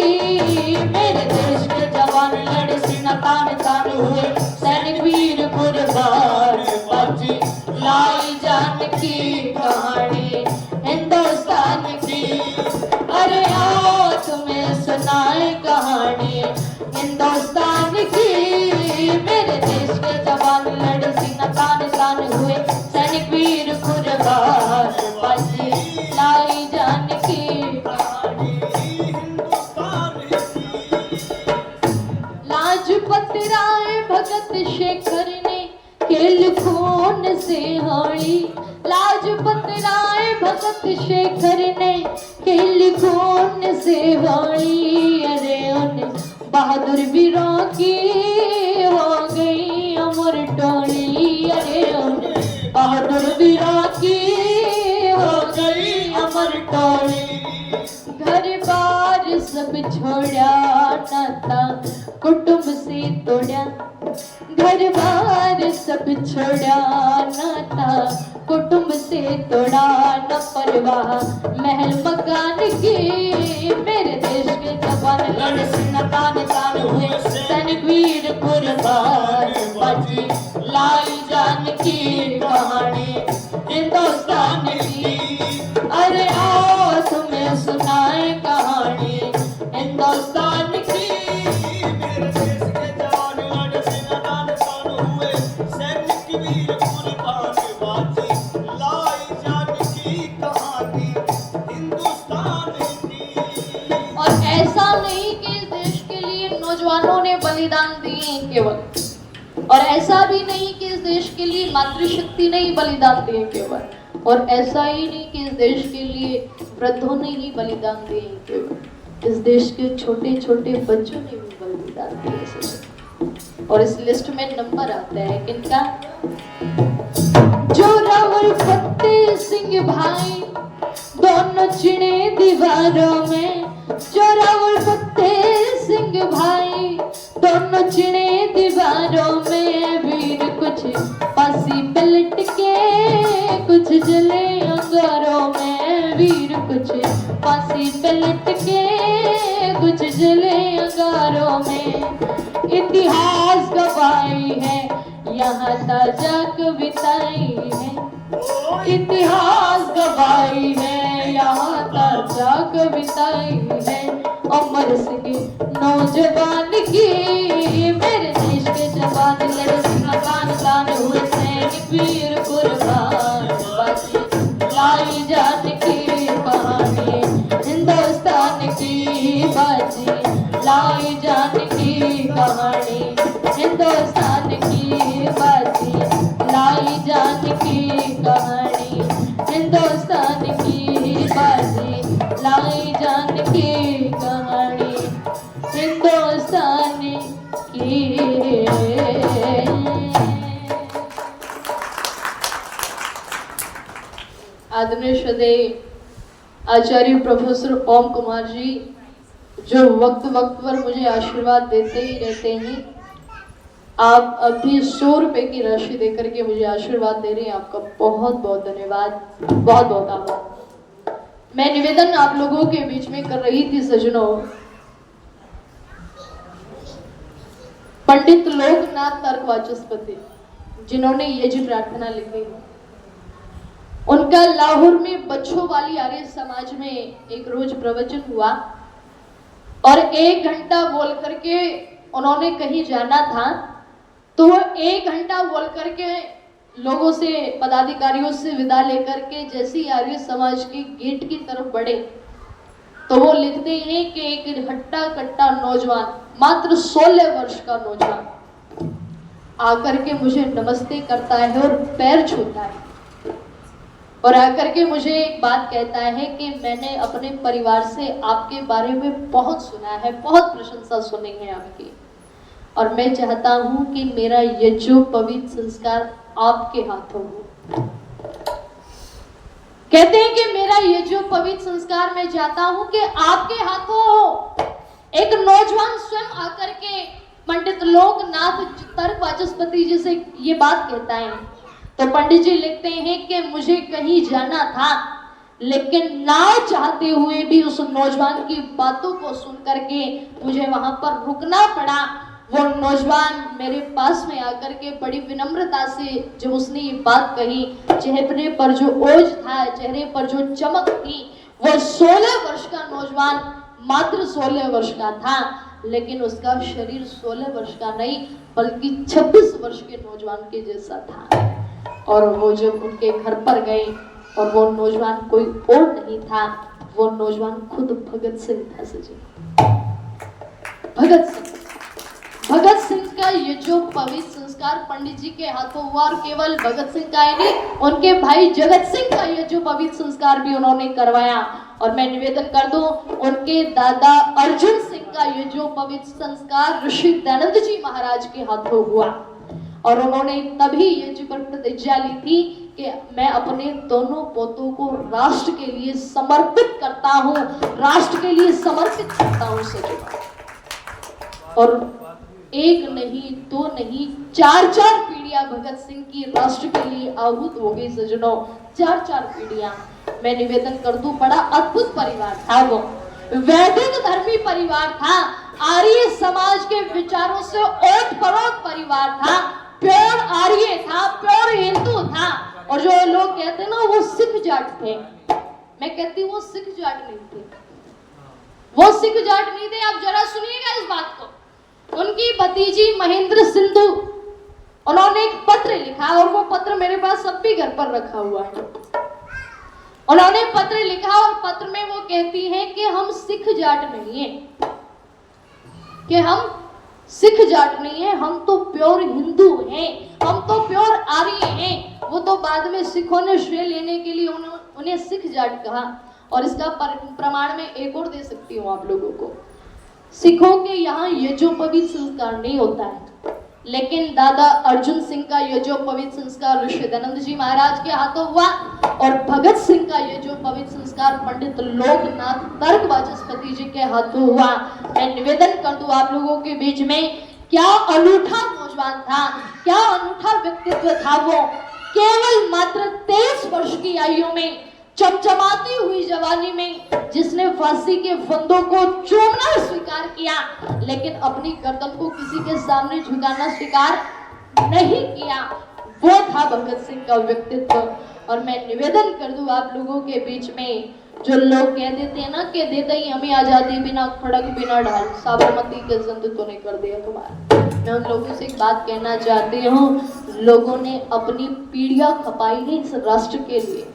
मेरे देश के जवान लड़े सीना तान तान हुए। सैनिक वीर कुर्बान बाजी लाई जान की कहानी हिंदुस्तान की। अरे आओ तुम्हें सुनाए कहानी हिंदुस्तान की। मेरे देश के जवान लड़े सीना तान तान हुए। सैनिक वीर कुर्बान बाजी लाई जान की कहानी हिंदुस्तान की। लाजपत राय भगत शेखर ने खेल खून से हारी। लाजपत राय भगत शेखर ने खेल खून से हारी। अरे उन बहादुर वीरों की हो गई अमर टोली। अरे उन बहादुर वीरों की हो गई अमर टोली। घर बार सब छोड़ा नाता कुटुंब से तोड़ा। घर बार सब छोड़ा नाता कुटुंब से तोड़ा। न परवाह महल मकान की मेरे देश के जवान लड़ सीना तान तान हुए। सैनिक वीर कुर्बान बाजी लाई जान की कहानी हिंदुस्तान की। अरे आओ तुम्हें सुनाए कहानी हिंदुस्तान की। मेरे देश के जवान लड़ सीना तान तान हुए। सैनिक वीर कुर्बान बाजी लाई जान की कहानी हिंदुस्तान की। और ऐसा नहीं कि इस देश के लिए नौजवानों ने बलिदान दिए केवल, और ऐसा भी नहीं कि इस देश के लिए मातृशक्ति ने ही बलिदान दिए केवल, और ऐसा ही नहीं कि इस देश के लिए वृद्धों ने ही बलिदान दिए केवल, इस देश के छोटे छोटे बच्चों ने भी बलिदान दिए। और इस लिस्ट में नंबर आता है किनका? जोरावर फतेह सिंह भाई दोनों चिड़े दीवारों में। जोरावर फतेह सिंह भाई दोनों चिड़े दीवारों में। वीर कुछ फांसी पे लटके कुछ जले अंगारों में। वीर कुछ फांसी पे लटके कुछ जले अंगारों में। इतिहास गवाही है यहाँ ताजा कविताएं है। इतिहास गवाही है यहाँ ताजा कविताएं है। अमर सिंह नौजवान की मेरे देश के जवान लड़े सीना तान तान हुए। सैनिक वीर कुर्बान बाजी लाई जान की कहानी हिंदुस्तान की। बाजी लाई जान की कहानी हिंदुस्तान की। बाजी लाई जान की कहानी हिंदुस्तान की। बाजी आदरणीय श्रद्धेय आचार्य प्रोफेसर ओम कुमार जी, जो वक्त वक्त पर मुझे आशीर्वाद देते ही रहते हैं। आप अभी 100 रुपए की राशि देकर के मुझे आशीर्वाद दे रहे हैं, आपका बहुत बहुत धन्यवाद, बहुत बहुत आभार। मैं निवेदन आप लोगों के बीच में कर रही थी सज्जनों, पंडित लोकनाथ तर्क वाचस्पति जिन्होंने ये जी प्रार्थना लिखी, उनका लाहौर में बच्चों वाली आर्य समाज में एक रोज प्रवचन हुआ और 1 घंटा बोल करके उन्होंने कहीं जाना था। तो वो 1 घंटा बोल करके लोगों से, पदाधिकारियों से विदा लेकर के जैसे ही आर्य समाज के गेट की तरफ बढ़े तो वो लिखते हैं कि एक हट्टा कट्टा नौजवान, मात्र 16 वर्ष का नौजवान आकर के मुझे नमस्ते करता है और पैर छूता है और आकर के मुझे एक बात कहता है कि मैंने अपने परिवार से आपके बारे में बहुत सुना है, बहुत प्रशंसा सुनी है आपकी, और मैं चाहता हूं कि मेरा ये जो पवित्र संस्कार आपके हाथों हो। कहते हैं कि मेरा ये जो पवित्र संस्कार मैं चाहता हूं कि आपके हाथों हो। एक नौजवान स्वयं आकर के पंडित लोकनाथ तर्क वाचस्पति जी से ये बात कहता है। तो पंडित जी लिखते हैं कि मुझे कहीं जाना था, लेकिन ना चाहते हुए भी उस नौजवान की बातों को सुन करके मुझे वहां पर रुकना पड़ा। वो नौजवान मेरे पास में आकर के बड़ी विनम्रता से जब उसने ये बात कही, चेहरे पर जो ओज था, चेहरे पर जो चमक थी, वो 16 वर्ष का नौजवान, मात्र 16 वर्ष का था, लेकिन उसका शरीर 16 वर्ष का नहीं बल्कि 26 वर्ष के नौजवान के जैसा था। और वो जब उनके घर पर गए और वो नौजवान कोई और नहीं था, वो नौजवान खुद भगत सिंह था। सजी भगत सिंह का ये जो पवित्र संस्कार पंडित जी के हाथों हुआ, और केवल भगत सिंह का ही नहीं, उनके भाई जगत सिंह का ये जो पवित्र संस्कार भी उन्होंने करवाया। और मैं निवेदन कर दूं, उनके दादा अर्जुन सिंह का ये जो पवित्र संस्कार ऋषि दयानंद जी महाराज के हाथों हुआ, और उन्होंने तभी ये जी पर प्रतिज्ञा ली थी कि मैं अपने दोनों पोतों को राष्ट्र के लिए समर्पित करता हूँ, राष्ट्र के लिए समर्पित करता हूँ सज्जनों। और एक नहीं, दो नहीं, 4-4 पीढ़ियां भगत सिंह की राष्ट्र के लिए आहूत हो गई सज्जनों, 4-4 पीढ़ियां। मैं निवेदन कर दूं, बड़ा अद्भुत परिवार था वो, वैदिक धर्मी परिवार था, आर्य समाज के विचारों से ओत-परोत परिवार था, प्योर आर्य था, प्योर हिंदू था। और जो लोग कहते हैं ना वो सिख जाट थे, मैं कहती हूँ वो सिख जाट नहीं थे, वो सिख जाट नहीं थे। आप जरा सुनिएगा इस बात को। उनकी भतीजी महेंद्र सिंधु, उन्होंने एक पत्र लिखा और वो पत्र मेरे पास अब भी घर पर रखा हुआ है। उन्होंने पत्र लिखा और पत्र में वो कहती हैं कि हम सिख जाट नहीं हैं, कि हम सिख जाट नहीं है, हम तो प्योर हिंदू हैं, हम तो प्योर आर्य हैं। वो तो बाद में सिखों ने श्रेय लेने के लिए उन्हें सिख जाट कहा। और इसका प्रमाण मैं एक और दे सकती हूँ आप लोगों को। सिखों के यहाँ ये जो पवित्र संस्कार नहीं होता है, लेकिन दादा अर्जुन सिंह का ये जो पवित्र संस्कार ऋषि दयानंद जी महाराज के हाथों हुआ, और भगत सिंह का ये जो पवित्र संस्कार पंडित लोकनाथ तर्क वाचस्पति जी के हाथों हुआ। मैं निवेदन कर दूं आप लोगों के बीच में, क्या अनूठा नौजवान था, क्या अनूठा व्यक्तित्व था वो। केवल मात्र 23 वर्ष की आयु में, चमचमाती हुई जवानी में, जिसने फांसी के फंदों को चूमना स्वीकार किया, लेकिन अपनी गर्दन को किसी के सामने झुकाना स्वीकार नहीं किया, वो था भगत सिंह का व्यक्तित्व। और मैं निवेदन कर दूं आप लोगों के बीच में, जो लोग कह देते हैं ना कि दे दई हमें आजादी, बिना खड़क बिना ढाल, साबरमती के जिंद तो नहीं कर दिया तुम्हारा। मैं उन लोगों से एक बात कहना चाहती हूँ, लोगों ने अपनी पीढ़ियां खपाई है इस राष्ट्र के लिए,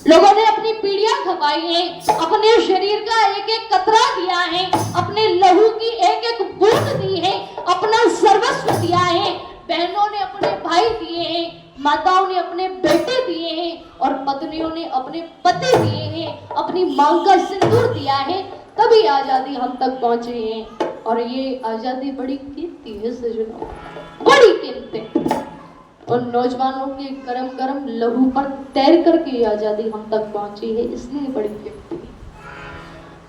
लोगों ने अपनी पीढ़ियां खपाई है, अपने शरीर का एक एक कतरा दिया है, अपने लहू की एक एक बूंद दी है, अपना सर्वस्व दिया है। बहनों ने अपने भाई दिए हैं, माताओं ने अपने बेटे दिए हैं, और पत्नियों ने अपने पति दिए हैं, अपनी मांग का सिंदूर दिया है, तभी आजादी हम तक पहुंचे हैं। और ये आजादी बड़ी कीमती है सज्जनों, बड़ी कीमती। उन नौजवानों के गरम गरम लहू पर तैर करके ये आजादी हम तक पहुंची है, इसलिए बड़ी कीमती है।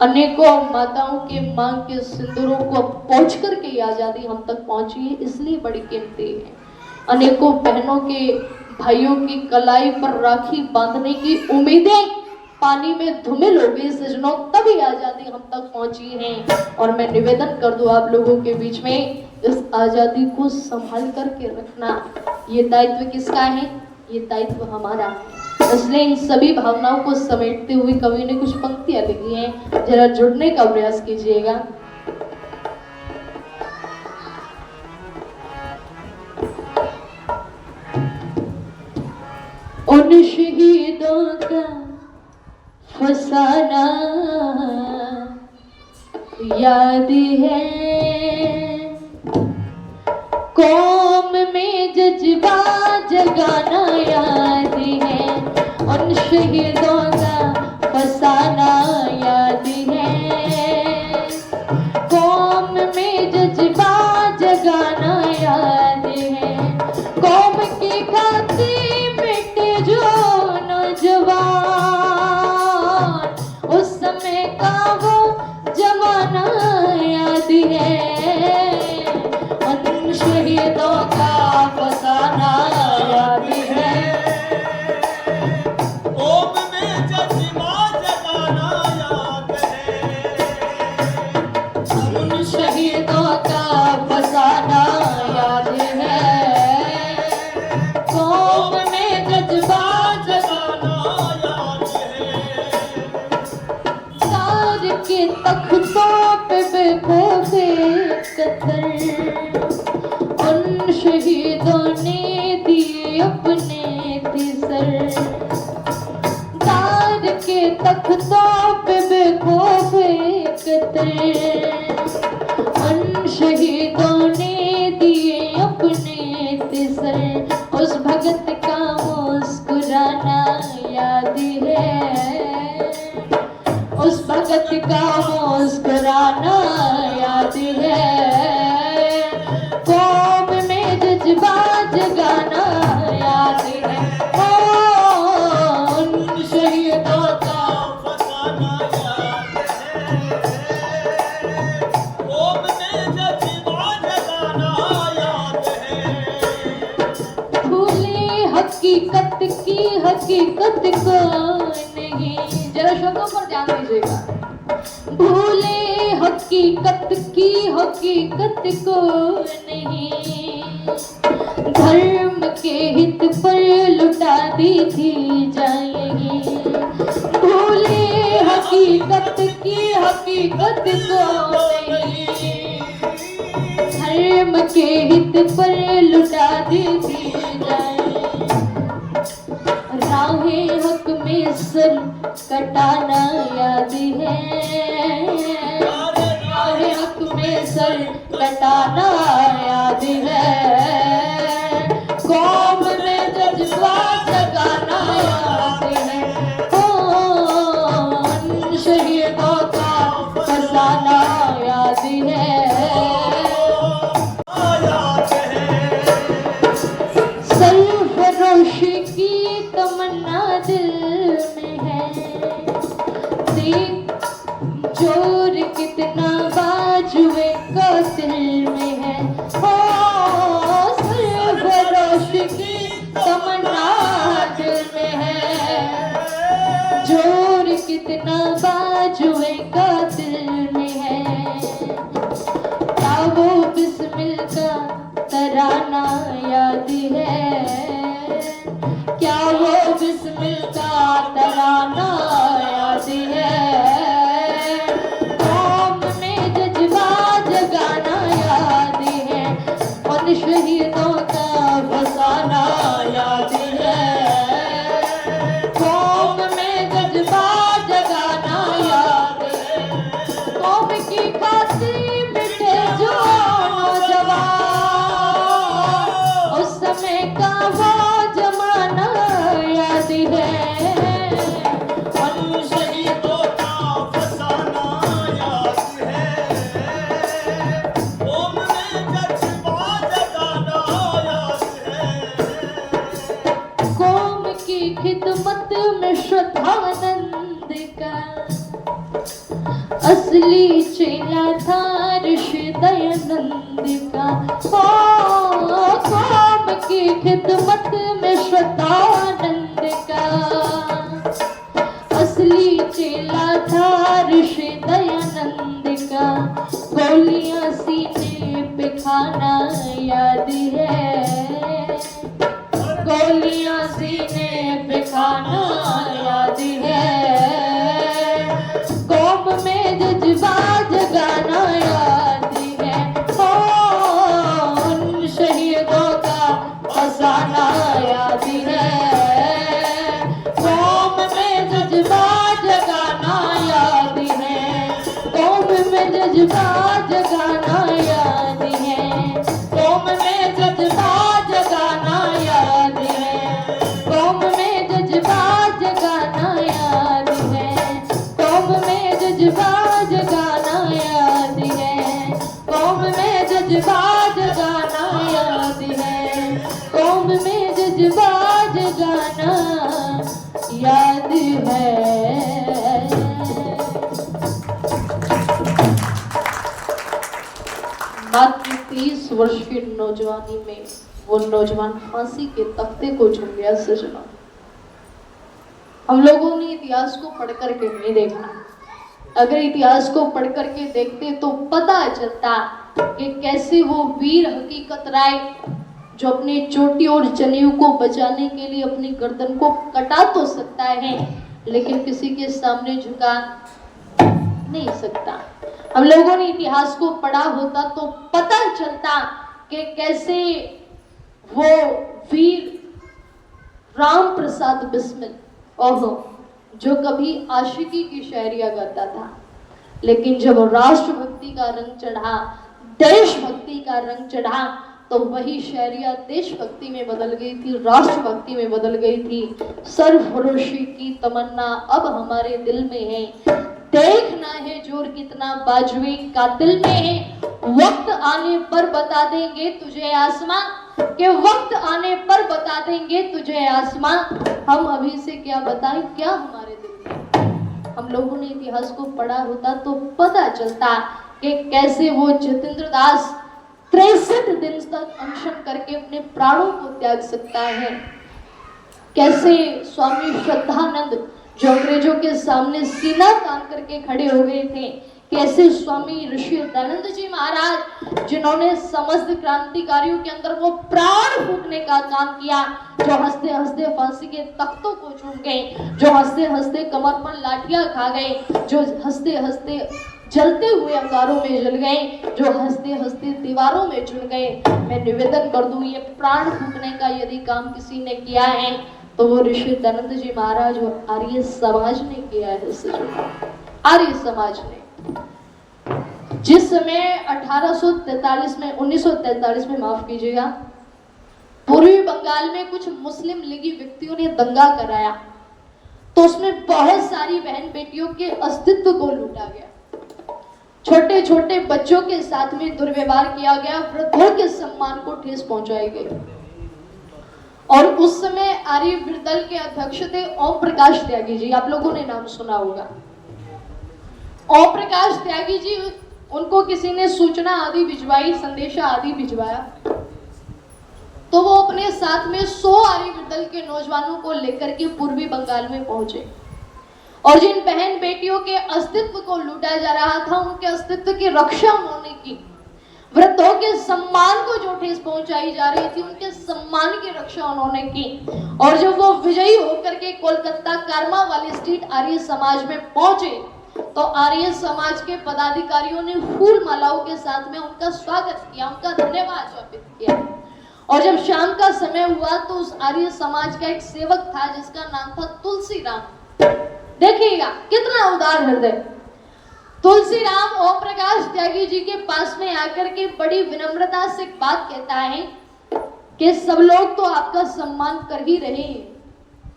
अनेकों माताओं के मांग के सिंदूरों को पहुंच करके ये आजादी हम तक पहुंची है, इसलिए बड़ी कीमती है। अनेकों बहनों के भाइयों की कलाई पर राखी बांधने की उम्मीदें पानी में धुमिल हो गई सजनों, तभी आजादी हम तक पहुंची है। और मैं निवेदन कर दूं आप लोगों के बीच में, इस आजादी को संभाल करके रखना, ये दायित्व किसका है? ये दायित्व हमारा है। इसलिए इन सभी भावनाओं को समेटते हुए कवि ने कुछ पंक्तियां लिखी हैं, जरा जुड़ने का प्रयास कीजिएगा। उन शहीदों का फसाना याद है, कौम में जज्बा जगाना याद है। उन शहीदों का फसाना याद है, कौम में जज्बा जगाना याद है। कौम की खातिर मिटे जो नौजवान, उस समय का वो जमाना याद है। उन शहीदों का फसाना याद है, कौम में जज्बा जगाना याद है। उन शहीदों का फसाना याद है, कौम में जज्बा जगाना याद है। तार के तख्तों पे बेखौफे कत्ल, उन शहीदों ने दिए अपने थे सर। तार के तख्तों पे बेखौफे कत्ल, उन शहीदों ने दिए अपने थे सर। उस भगत का मुस्कुराना याद है, उस भगत का मुस्कुराना याद है। कौम में जज्बा जगाना याद है, उन शहीदों का फसाना याद है, कौम में जज्बा जगाना याद है। भूले हकीकत की हकीकत को नहीं, जरा शब्दों पर ध्यान दीजिएगा। भूले हकीकत की हकीकत को नहीं, धर्म के हित पर लुटा दी थी जाएगी। भूले हकीकत की हकीकत को नहीं, धर्म के हित पर लुटा दी थी जाएगी। राहे हक में सर कटाना याद है, राहे हक में सर कटाना याद है। कौम में जज्बा जगाना याद है, उन शहीदों का फसाना याद है। सरफरोशी की तमन्ना दिल में है, देख जोर कितना बाजुए कातिल में है। ओ सरफरोशी की तमन्ना दिल में है, जोर कितना बाजुए कातिल में है। क्या वो बिस्मिल का तराना याद है, क्या वो बिस्मिल का तराना याद है। कौम में जज्बा जगाना याद है, उन शहीदों का फसाना याद है। कौम में जज्बा जगाना याद है, कौम की खातिर मिटे जो नौजवान, उस समय का वो जमाना याद है। उन शहीदों का फसाना याद है, कौम में जज्बा जगाना याद असली चेला था ऋषि दयानंद का, कौम की खिदमत में श्रद्धानंद का। असली चेला था ऋषि दयानंद का, गोलियां सीने पे खाना याद है, गोलियां सीने पे खाना याद है, कौम में जज्बा जगाना याद है, उन शहीदों का फसाना याद है, कौम में जज्बा जगाना याद है, कौम में जज्बा जगाना याद है, कौम में जज्बा जगाना याद है, कौम में जज्बा जगाना याद है, कौम में जज्बा जगाना याद है, कौम में जज्बा जगाना याद है, कौम में जज्बा जगाना याद है। मात्र 30 वर्ष की नौजवानी में वो नौजवान फांसी के तख्ते को चुन गया। सजना, हम लोगों ने इतिहास को पढ़ करके नहीं देखा। अगर इतिहास को पढ़ करके देखते तो पता चलता कि कैसे वो वीर हकीकत राय जो अपने चोटी और जनेऊ को बचाने के लिए अपनी गर्दन को कटा तो सकता है, लेकिन किसी के सामने झुका नहीं सकता। हम लोगों ने इतिहास को पढ़ा होता तो पता चलता कि कैसे वो वीर राम प्रसाद बिस्मिल, ओहो, जो कभी आशिकी की शायरिया गाता था, लेकिन जब राष्ट्रभक्ति का रंग चढ़ा, देशभक्ति का रंग चढ़ा, तो वही शायरिया देशभक्ति में बदल गई थी, राष्ट्रभक्ति में बदल गई थी। सरफरोशी की तमन्ना अब हमारे दिल में है, देखना है जोर कितना बाजुए कातिल में है, वक्त आने पर बता देंगे तुझे आसमां, कि वक्त आने पर बता देंगे तुझे आसमां, हम अभी से क्या बताएं क्या हमारे दिल में। हम लोगों ने इतिहास को पढ़ा होता तो पता चलता कि कैसे वो जितेंद्र दास 63 दिन तक अनशन करके अपने प्राणों को त्याग सकता है, कैसे स्वामी श्रद्धानंद जो अंग्रेजों के सामने सीना तान करके खड़े हो गए थे, कैसे स्वामी ऋषि दयानंद जी महाराज जिन्होंने समस्त क्रांतिकारियों के अंदर वो प्राण फूंकने का काम किया, जो हंसते हंसते फांसी के तख्तों को चूम गए, जो हंसते हंसते कमर पर लाठियां खा गए, जो हंसते हंसते जलते हुए अंगारों में जल गए, जो हंसते हंसते दीवारों में चुन गए। मैं निवेदन कर दूं, ये प्राण फूंकने का यदि काम किसी ने किया है तो वो ऋषि दयानंद जी महाराज और आर्य समाज ने किया है। आर्य समाज ने जिस समय 1843 में 1943 में माफ कीजिएगा, पूर्वी बंगाल में कुछ मुस्लिम लीगी व्यक्तियों ने दंगा कराया, तो उसमें बहुत सारी बहन बेटियों के अस्तित्व को लूटा गया, छोटे छोटे बच्चों के साथ में दुर्व्यवहार किया गया, वृद्धों के सम्मान को ठेस पहुंचाई गई। और उस समय आर्य दल के अध्यक्ष थे ओम प्रकाश त्यागी जी, आप लोगों ने नाम सुना होगा। ओम प्रकाश त्यागी जी, उनको किसी ने सूचना आदि भिजवाई, संदेशा आदि भिजवाया, तो वो अपने साथ में 100 आर्य दल के नौजवानों को लेकर के पूर्वी बंगाल में पहुंचे, और जिन बहन बेटियों के अस्तित्व को लूटा जा रहा था, उनके अस्तित्व की रक्षा उन्होंने की, वृद्धों के सम्मान को जो ठेस पहुंचाई जा रही थी, उनके सम्मान की रक्षा उन्होंने की। और जब वो विजयी होकर के कोलकाता कारमा वाली स्ट्रीट आर्य समाज में पहुंचे, तो आर्य समाज के पदाधिकारियों ने फूल मालाओं के साथ में उनका स्वागत किया, उनका धन्यवाद ज्ञापित किया। और जब शाम का समय हुआ तो उस आर्य समाज का एक सेवक था जिसका नाम था तुलसीराम। देखिएगा कितना उदार हृदय। तुलसीराम ओम प्रकाश त्यागी जी के पास में आकर के बड़ी विनम्रता से एक बात कहता है कि सब लोग तो आपका सम्मान कर ही रहे हैं,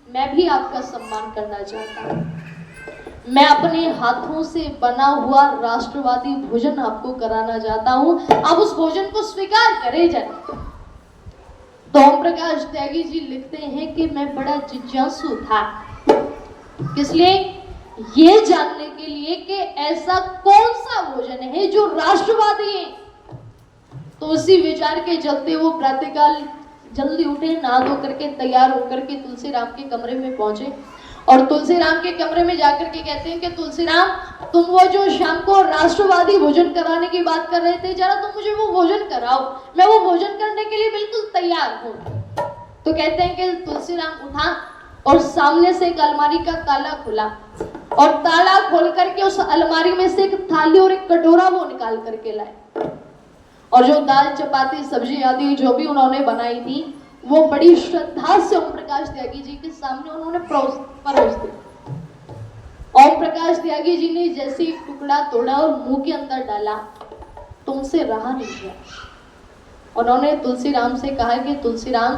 मैं भी आपका सम्मान करना चाहता हूं। मैं अपने हाथों से बना हुआ राष्ट्रवादी भोजन आपको कराना चाहता हूं, आप उस भोजन को स्वीकार करें जाए। तो ओम प्रकाश त्यागी जी लिखते हैं कि मैं बड़ा जिज्ञासु था, इसलिए ये जानने के के लिए कि ऐसा कौन सा भोजन है जो राष्ट्रवादी है। तो उसी विचार के चलते वो प्रातःकाल जल्दी उठे, नहा धो करके तैयार होकर के तुलसीराम के कमरे में पहुंचे और तुलसीराम के कमरे में जाकर के कहते हैं कि तुलसीराम, तुम वो जो शाम को राष्ट्रवादी भोजन कराने की बात कर रहे थे, जरा तुम मुझे वो भोजन कराओ, मैं वो भोजन करने के लिए बिल्कुल तैयार हूँ। तो कहते हैं कि तुलसीराम उठा और सामने से एक अलमारी का ताला खुला और ताला खोल करके उस अलमारी में से एक थाली और एक कटोरा वो निकाल करके लाए और जो दाल चपाती सब्जी आदि जो भी उन्होंने बनाई थी वो बड़ी श्रद्धा से ओम प्रकाश त्यागी जी के सामने उन्होंने परोस दी। ओम प्रकाश त्यागी जी ने जैसे एक टुकड़ा तोड़ा और मुंह के अंदर डाला तो उनसे रहा नहीं गया। उन्होंने तुलसीराम से कहा कि तुलसीराम,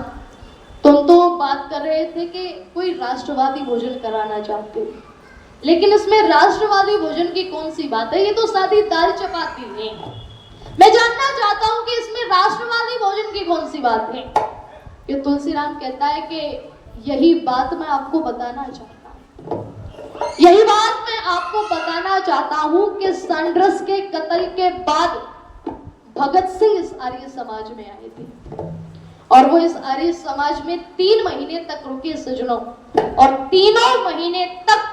तुम तो बात कर रहे थे कि कोई राष्ट्रवादी भोजन कराना चाहते हो, लेकिन इसमें राष्ट्रवादी भोजन की कौन सी बात है? ये तो सादी दाल चपाती है। मैं जानना चाहता हूं कि इसमें राष्ट्रवादी भोजन की कौन सी बात है। ये तुलसीराम कहता है कि यही बात मैं आपको बताना चाहता हूं, यही बात मैं आपको बताना चाहता हूं कि सनरस के कत्ल के बाद भगत सिंह इस आर्य समाज में आए थे और वो इस आर्य समाज में 3 महीने तक रुके सजनों, और 3 महीने तक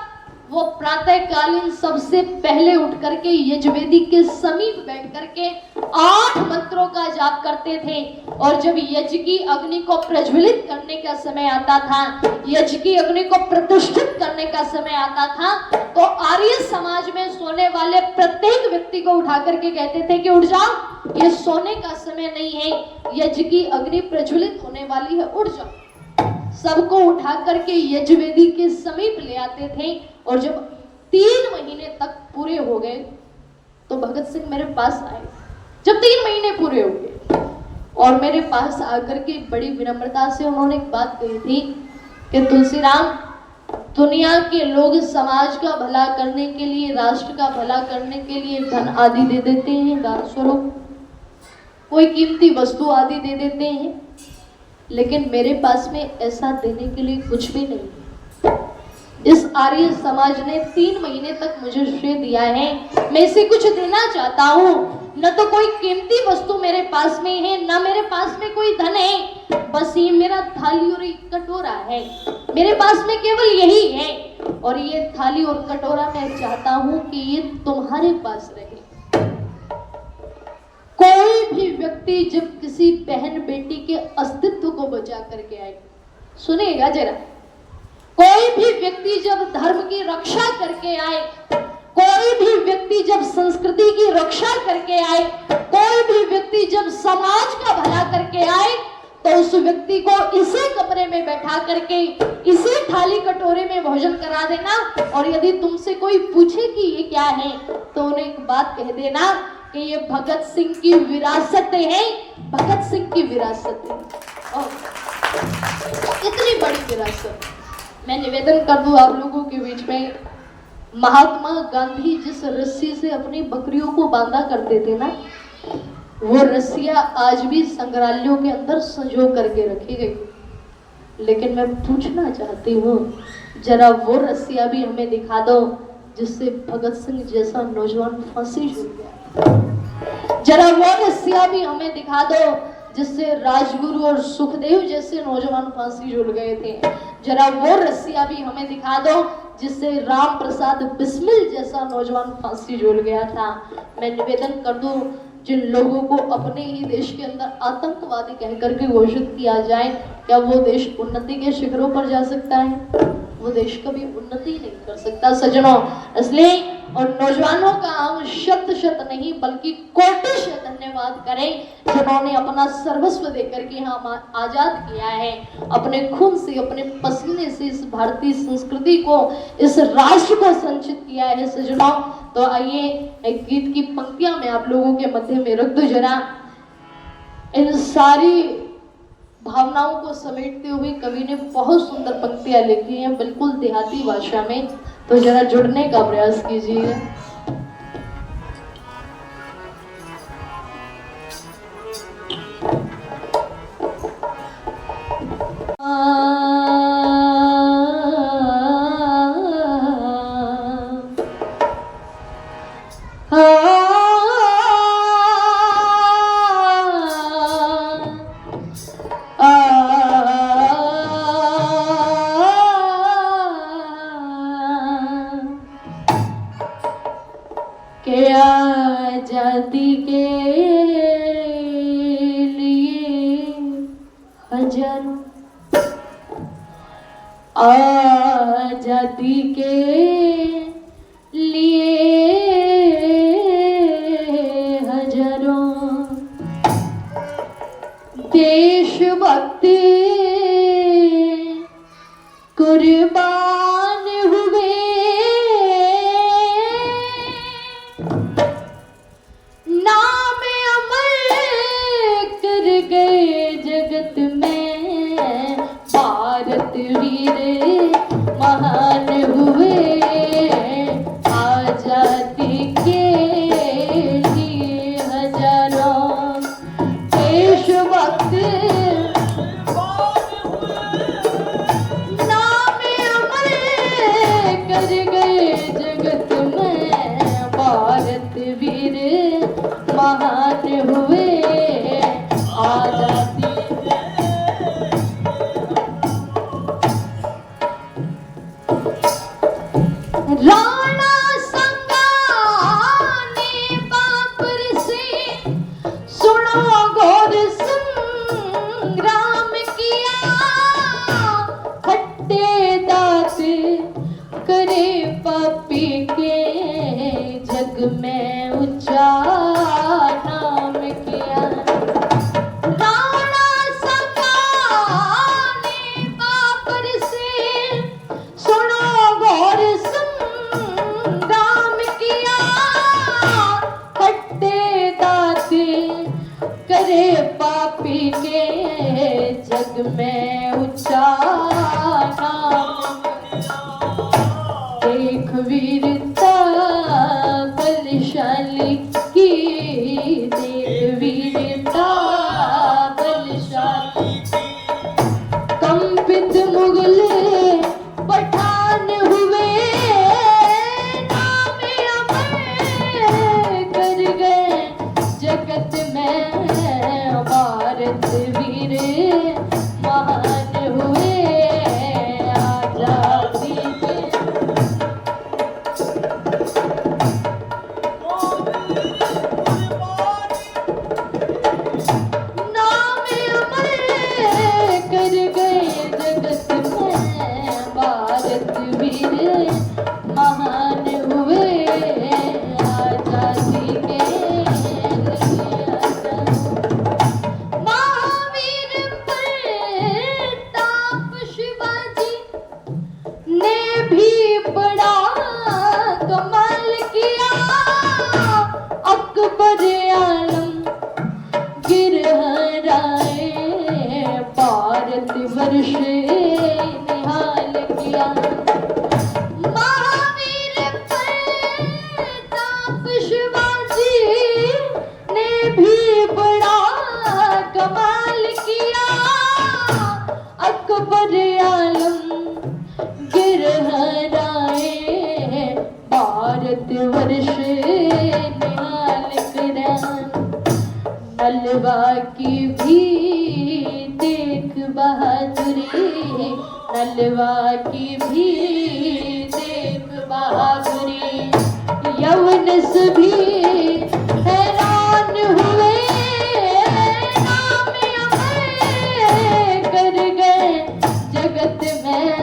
वो प्रातःकालीन सबसे पहले उठ करके यजवेदी के समीप बैठ करके 8 मंत्रों का जाप करते थे और जब यज्ञ की अग्नि को प्रज्वलित करने का समय आता था, यज्ञ की अग्नि को प्रतिष्ठित करने का समय आता था, तो आर्य समाज में सोने वाले प्रत्येक व्यक्ति को उठा करके कहते थे कि उठ जाओ, ये सोने का समय नहीं है, यज्ञ की अग्नि प्रज्वलित होने वाली है, उठ जाओ। सबको उठा करके यज्ञवेदी के समीप ले आते थे और जब 3 महीने तक पूरे हो गए तो भगत सिंह मेरे पास आए। जब 3 महीने पूरे हो गए और मेरे पास आकर के बड़ी विनम्रता से उन्होंने एक बात कही थी कि तुलसीराम, दुनिया के लोग समाज का भला करने के लिए, राष्ट्र का भला करने के लिए धन आदि दे देते हैं, दान स्वरूप कोई कीमती वस्तु आदि दे देते हैं, लेकिन मेरे पास में ऐसा देने के लिए कुछ भी नहीं है। इस आर्य समाज ने 3 महीने तक मुझे श्रेय दिया है, मैं इसे कुछ देना चाहता हूँ। न तो कोई कीमती वस्तु मेरे पास में है, न मेरे पास में कोई धन है, बस ये मेरा थाली और एक कटोरा है, मेरे पास में केवल यही है। और ये थाली और कटोरा मैं चाहता हूँ कि ये तुम्हारे पास रहे। कोई भी व्यक्ति जब किसी बहन बेटी के अस्तित्व को बचा करके आए, सुनिएगा जरा, कोई भी व्यक्ति जब धर्म की रक्षा करके आए, कोई भी व्यक्ति जब संस्कृति की रक्षा करके आए, कोई भी व्यक्ति जब समाज का भला करके आए, तो उस व्यक्ति को इसी कमरे में बैठा करके इसी थाली कटोरे में भोजन करा देना। और यदि तुमसे कोई पूछे कि ये क्या है तो उन्हें एक बात कह देना कि ये भगत सिंह की विरासत है, भगत सिंह की विरासत है। और इतनी बड़ी विरासत मैं निवेदन कर दूं आप लोगों के बीच में, महात्मा गांधी जिस रस्सी से अपनी बकरियों को बांधा करते थे ना, वो रस्सियां आज भी संग्रहालयों के अंदर संजो करके रखी गई। लेकिन मैं पूछना चाहती हूँ, जरा वो रस्सियां भी हमें दिखा दो जिससे भगत सिंह जैसा नौजवान फांसी झूल गया। जरा वो रस्सियां भी हमें दिखा दो जिससे राजगुरु और सुखदेव जैसे नौजवान फांसी झूल गए थे। जरा वो रस्सियां भी हमें दिखा दो जिससे राम प्रसाद बिस्मिल जैसा नौजवान फांसी झूल गया था। मैं निवेदन कर दूं, जिन लोगों को अपने ही देश के अंदर आतंकवादी कहकर के घोषित किया जाए, क्या वो देश उन्नति के शिखरों पर जा सकता है? वो देश कभी उन्नति नहीं कर सकता सज्जनों। इसलिए और नौजवानों का हम शत नहीं बल्कि कोटि धन्यवाद करें जिन्होंने अपना सर्वस्व देकर के हम आजाद किया है, अपने खून से, अपने पसीने से इस भारतीय संस्कृति को, इस राष्ट्र को संचित किया है सज्जनों। तो आइए एक गीत की पंक्तियां मैं आप लोगों के मध्य में रख दूं। जरा इन सारी भावनाओं को समेटते हुए कवि ने बहुत सुंदर पंक्तियां लिखी हैं, बिल्कुल देहाती भाषा में, तो जरा जुड़ने का प्रयास कीजिए। हजारों आजादी के लिए हजारों देशभक्त कुर्बान हुए, नाम अमर कर गए जगत में, भारत वीर महान हुए, आजादी के लिए हजारों देशभक्त नाम अमर कर गए जगत में, भारत वीर महान हुए, आजादी राणा संगा ने बाबर से सुनो घोर संग्राम किया, खट्टे दांत करे पापी के जग में ऊंचा नाम किया। राणा संगा ने बाबर से सुनो घोर संग्राम किया, खट्टे दांत करे पापी के जग में ऊंचा नाम। देख वीरता बलशाली की, देख वीरता बलशाली की, कंपित मुगल पठान हुए, नाम अमर कर गए जगत में, भारत वीर महान हुए, आजादी के नाम अमर कर गए जगत में, भारत वीर महान हुए, आजादी के लिए महावीर प्रताप शिवाजी ने भी बड़ा कमाल किया, अकबर आलम गिरहराए, भारत वर्ष निहाल किया। महावीर प्रताप शिवाजी ने भी बड़ा कमाल किया, अकबर आलम गिरहराए, भारत वर्ष निहाल करा। नलवा की भी देख बहादुरी, नलवा की भी देख बहादुरी, यवनस भी हैरान हुए, नाम अमर कर गए जगत में,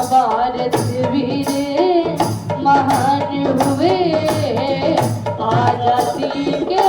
भारत वीर महान हुए, आजादी के लिए।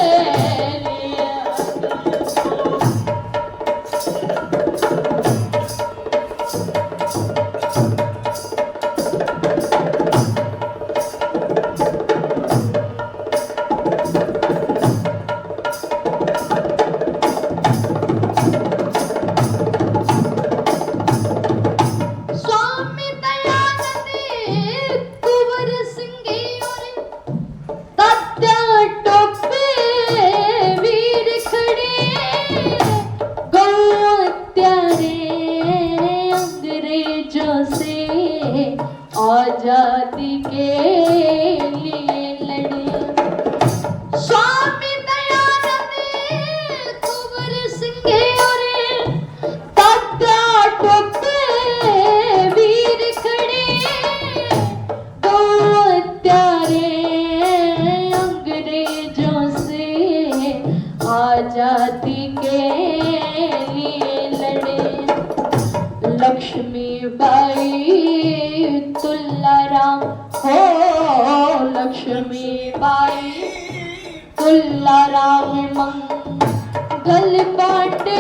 मुल्ला राम मंगल बाटे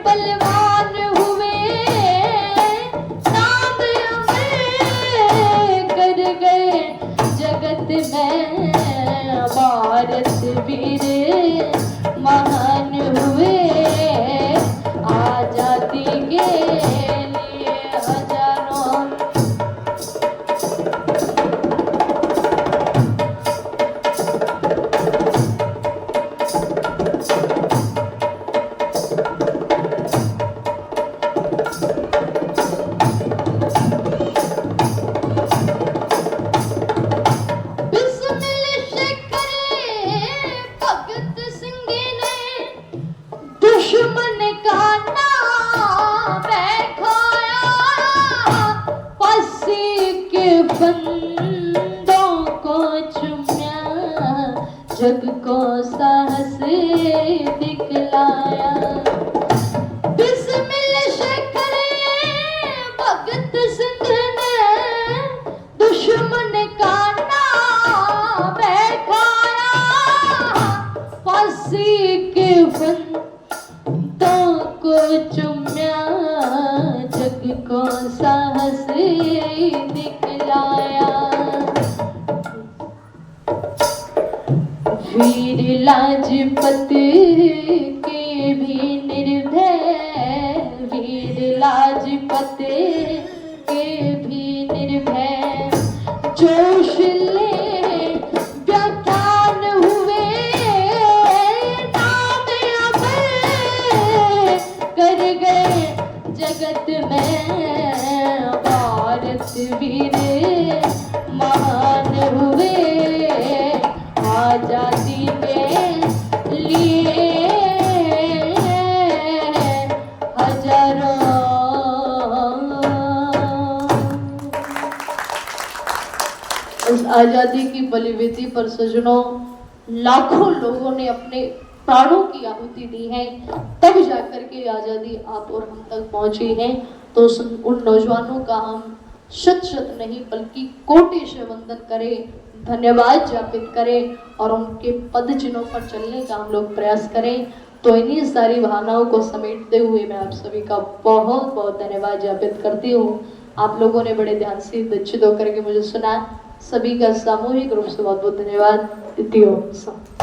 बलवान हुए नाम अमर कर गए जगत में भारत वीर महान हुए आजादी के लिए हजारों दुश्मन का नाम खाया फांसी के बंदों को चुम्या जग को साहस दिखलाया बिस्मिल शेखर भगत सिंह ने दुश्मन का नाम खाया फांसी के को चुम्या जग को साहस दिखलाया वीर लाजपत के भी निर्भय वीर लाजपत के भी निर्भय जोश ले व्याख्यान हुए नाम अमर कर गए जगत में भारत वीर महान हुए आजादी के लिए हजारों उस आजादी की बलिवेदी पर सजनों लाखों लोगों ने अपने प्राणों की आहुति दी है तब जाकर के आजादी आप और हम तक पहुंची है। तो उन नौजवानों का हम शत शत नहीं बल्कि कोटि से वंदन करें, धन्यवाद ज्ञापित करें और उनके पद चिन्हों पर चलने का हम लोग प्रयास करें। तो इन्हीं सारी भावनाओं को समेटते हुए मैं आप सभी का बहुत बहुत धन्यवाद ज्ञापित करती हूँ। आप लोगों ने बड़े ध्यान से दक्षित होकर के मुझे सुना, सभी का सामूहिक रूप से बहुत बहुत धन्यवाद।